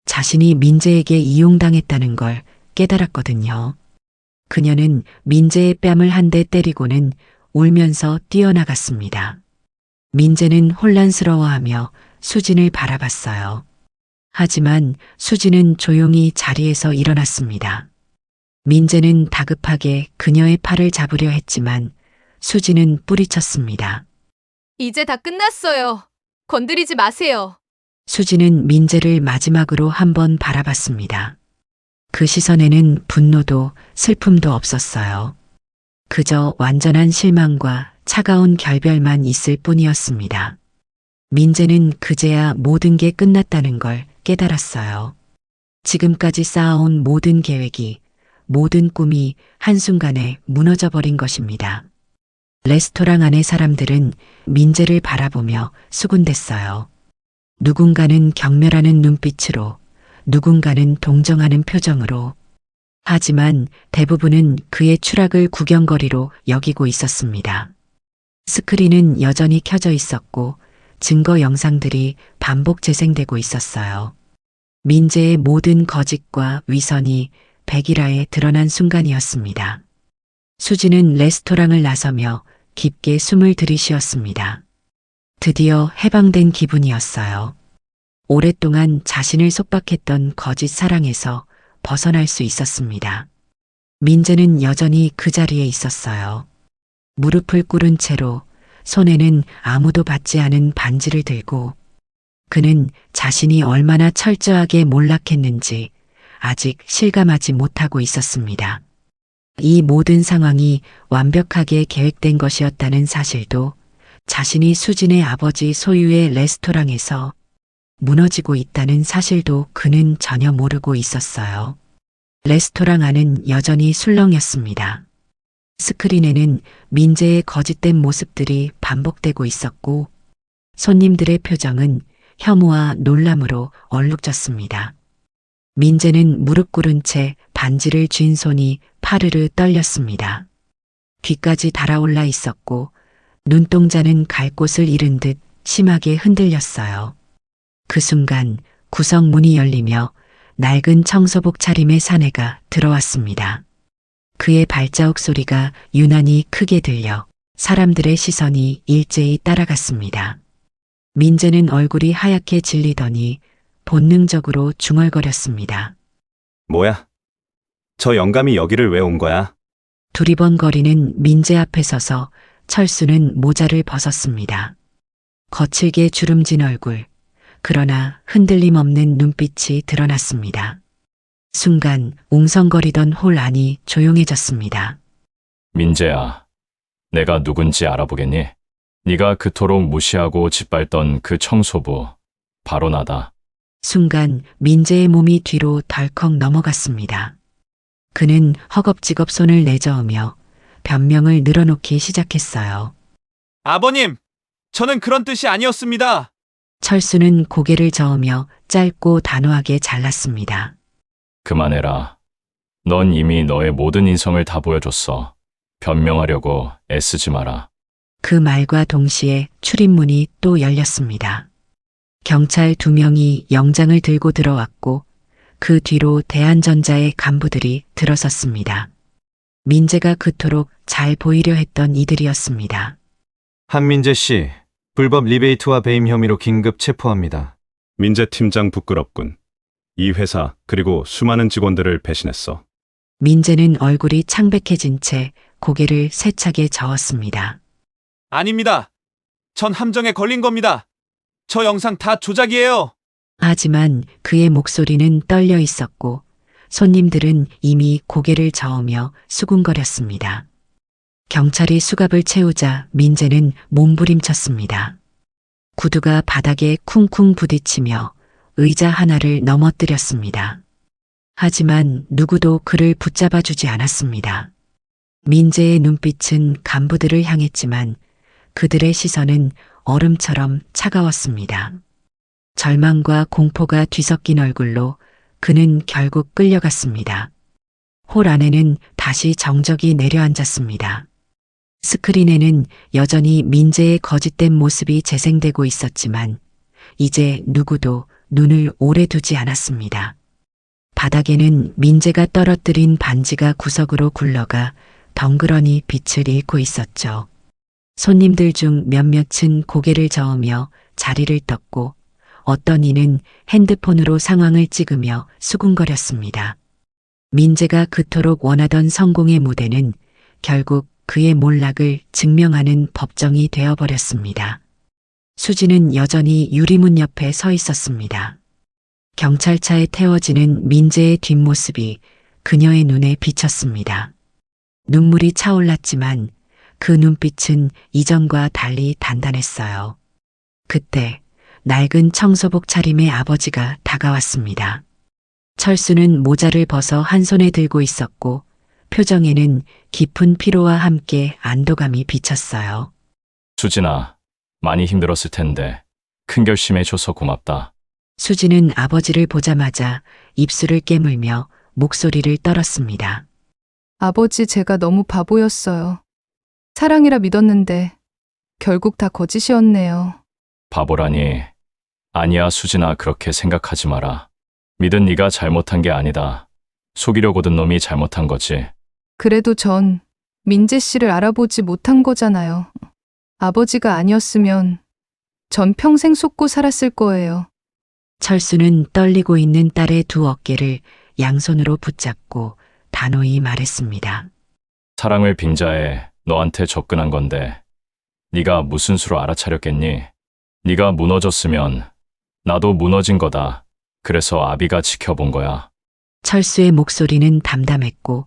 자신이 민재에게 이용당했다는 걸 깨달았거든요. 그녀는 민재의 뺨을 한 대 때리고는 울면서 뛰어나갔습니다. 민재는 혼란스러워하며 수진을 바라봤어요. 하지만 수진은 조용히 자리에서 일어났습니다. 민재는 다급하게 그녀의 팔을 잡으려 했지만 수진은 뿌리쳤습니다. 이제 다 끝났어요. 건드리지 마세요. 수진은 민재를 마지막으로 한번 바라봤습니다. 그 시선에는 분노도 슬픔도 없었어요. 그저 완전한 실망과 차가운 결별만 있을 뿐이었습니다. 민재는 그제야 모든 게 끝났다는 걸 깨달았어요. 지금까지 쌓아온 모든 계획이, 모든 꿈이 한순간에 무너져버린 것입니다. 레스토랑 안의 사람들은 민재를 바라보며 수군댔어요. 누군가는 경멸하는 눈빛으로, 누군가는 동정하는 표정으로. 하지만 대부분은 그의 추락을 구경거리로 여기고 있었습니다. 스크린은 여전히 켜져 있었고 증거 영상들이 반복 재생되고 있었어요. 민재의 모든 거짓과 위선이 백일화에 드러난 순간이었습니다. 수지는 레스토랑을 나서며 깊게 숨을 들이쉬었습니다. 드디어 해방된 기분이었어요. 오랫동안 자신을 속박했던 거짓 사랑에서 벗어날 수 있었습니다. 민재는 여전히 그 자리에 있었어요. 무릎을 꿇은 채로 손에는 아무도 받지 않은 반지를 들고 그는 자신이 얼마나 철저하게 몰락했는지 아직 실감하지 못하고 있었습니다. 이 모든 상황이 완벽하게 계획된 것이었다는 사실도 자신이 수진의 아버지 소유의 레스토랑에서 무너지고 있다는 사실도 그는 전혀 모르고 있었어요. 레스토랑 안은 여전히 술렁였습니다. 스크린에는 민재의 거짓된 모습들이 반복되고 있었고 손님들의 표정은 혐오와 놀람으로 얼룩졌습니다. 민재는 무릎 꿇은 채 반지를 쥔 손이 파르르 떨렸습니다. 귀까지 달아올라 있었고 눈동자는 갈 곳을 잃은 듯 심하게 흔들렸어요. 그 순간 구석문이 열리며 낡은 청소복 차림의 사내가 들어왔습니다. 그의 발자국 소리가 유난히 크게 들려 사람들의 시선이 일제히 따라갔습니다. 민재는 얼굴이 하얗게 질리더니 본능적으로 중얼거렸습니다. 뭐야? 저 영감이 여기를 왜 온 거야? 두리번거리는 민재 앞에 서서 철수는 모자를 벗었습니다. 거칠게 주름진 얼굴, 그러나 흔들림 없는 눈빛이 드러났습니다. 순간 웅성거리던 홀 안이 조용해졌습니다. 민재야, 내가 누군지 알아보겠니? 네가 그토록 무시하고 짓밟던 그 청소부, 바로 나다. 순간 민재의 몸이 뒤로 덜컥 넘어갔습니다. 그는 허겁지겁 손을 내저으며 변명을 늘어놓기 시작했어요. 아버님, 저는 그런 뜻이 아니었습니다. 철수는 고개를 저으며 짧고 단호하게 잘랐습니다. 그만해라. 넌 이미 너의 모든 인성을 다 보여줬어. 변명하려고 애쓰지 마라. 그 말과 동시에 출입문이 또 열렸습니다. 경찰 2명이 영장을 들고 들어왔고 그 뒤로 대한전자의 간부들이 들어섰습니다. 민재가 그토록 잘 보이려 했던 이들이었습니다. 한민재 씨, 불법 리베이트와 배임 혐의로 긴급 체포합니다. 민재 팀장 부끄럽군. 이 회사 그리고 수많은 직원들을 배신했어. 민재는 얼굴이 창백해진 채 고개를 세차게 저었습니다. 아닙니다. 전 함정에 걸린 겁니다. 저 영상 다 조작이에요. 하지만 그의 목소리는 떨려 있었고 손님들은 이미 고개를 저으며 수군거렸습니다. 경찰이 수갑을 채우자 민재는 몸부림쳤습니다. 구두가 바닥에 쿵쿵 부딪히며 의자 하나를 넘어뜨렸습니다. 하지만 누구도 그를 붙잡아 주지 않았습니다. 민재의 눈빛은 간부들을 향했지만 그들의 시선은 얼음처럼 차가웠습니다. 절망과 공포가 뒤섞인 얼굴로 그는 결국 끌려갔습니다. 홀 안에는 다시 정적이 내려앉았습니다. 스크린에는 여전히 민재의 거짓된 모습이 재생되고 있었지만 이제 누구도 눈을 오래 두지 않았습니다. 바닥에는 민재가 떨어뜨린 반지가 구석으로 굴러가 덩그러니 빛을 잃고 있었죠. 손님들 중 몇몇은 고개를 저으며 자리를 떴고 어떤 이는 핸드폰으로 상황을 찍으며 수군거렸습니다. 민재가 그토록 원하던 성공의 무대는 결국 그의 몰락을 증명하는 법정이 되어버렸습니다. 수지는 여전히 유리문 옆에 서 있었습니다. 경찰차에 태워지는 민재의 뒷모습이 그녀의 눈에 비쳤습니다. 눈물이 차올랐지만 그 눈빛은 이전과 달리 단단했어요. 그때 낡은 청소복 차림의 아버지가 다가왔습니다. 철수는 모자를 벗어 한 손에 들고 있었고 표정에는 깊은 피로와 함께 안도감이 비쳤어요. 수진아, 많이 힘들었을 텐데 큰 결심해줘서 고맙다. 수지는 아버지를 보자마자 입술을 깨물며 목소리를 떨었습니다. 아버지, 제가 너무 바보였어요. 사랑이라 믿었는데 결국 다 거짓이었네요. 바보라니. 아니야, 수진아, 그렇게 생각하지 마라. 믿은 네가 잘못한 게 아니다. 속이려고 든 놈이 잘못한 거지. 그래도 전 민재 씨를 알아보지 못한 거잖아요. 아버지가 아니었으면 전 평생 속고 살았을 거예요. 철수는 떨리고 있는 딸의 두 어깨를 양손으로 붙잡고 단호히 말했습니다. 사랑을 빙자해 너한테 접근한 건데 네가 무슨 수로 알아차렸겠니? 네가 무너졌으면 나도 무너진 거다. 그래서 아비가 지켜본 거야. 철수의 목소리는 담담했고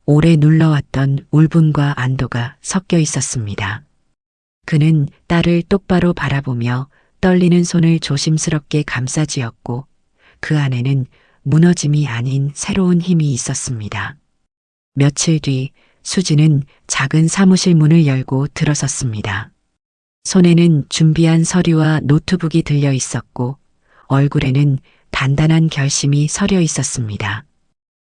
오래 눌러왔던 울분과 안도가 섞여 있었습니다. 그는 딸을 똑바로 바라보며 떨리는 손을 조심스럽게 감싸쥐었고 그 안에는 무너짐이 아닌 새로운 힘이 있었습니다. 며칠 뒤 수지는 작은 사무실 문을 열고 들어섰습니다. 손에는 준비한 서류와 노트북이 들려 있었고 얼굴에는 단단한 결심이 서려 있었습니다.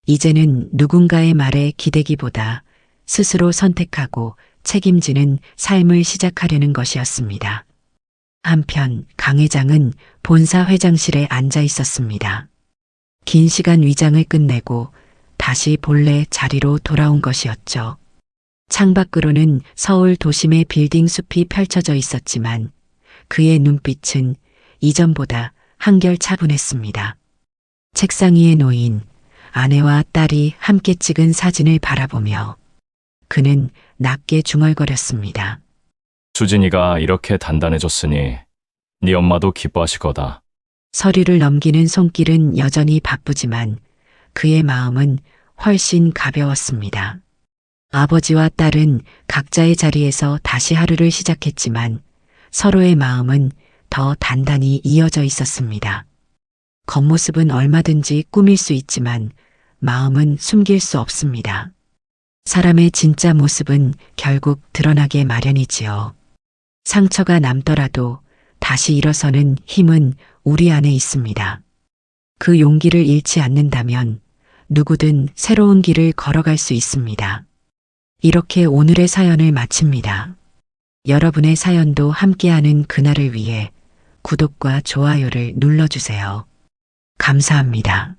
이제는 누군가의 말에 기대기보다 스스로 선택하고 책임지는 삶을 시작하려는 것이었습니다. 한편 강 회장은 본사 회장실에 앉아 있었습니다. 긴 시간 위장을 끝내고 다시 본래 자리로 돌아온 것이었죠. 창밖으로는 서울 도심의 빌딩 숲이 펼쳐져 있었지만 그의 눈빛은 이전보다 한결 차분했습니다. 책상 위에 놓인 아내와 딸이 함께 찍은 사진을 바라보며 그는 낮게 중얼거렸습니다. 수진이가 이렇게 단단해졌으니 네 엄마도 기뻐하실 거다. 서류를 넘기는 손길은 여전히 바쁘지만 그의 마음은 훨씬 가벼웠습니다. 아버지와 딸은 각자의 자리에서 다시 하루를 시작했지만 서로의 마음은 더 단단히 이어져 있었습니다. 겉모습은 얼마든지 꾸밀 수 있지만 마음은 숨길 수 없습니다. 사람의 진짜 모습은 결국 드러나게 마련이지요. 상처가 남더라도 다시 일어서는 힘은 우리 안에 있습니다. 그 용기를 잃지 않는다면 누구든 새로운 길을 걸어갈 수 있습니다. 이렇게 오늘의 사연을 마칩니다. 여러분의 사연도 함께하는 그날을 위해 구독과 좋아요를 눌러주세요. 감사합니다.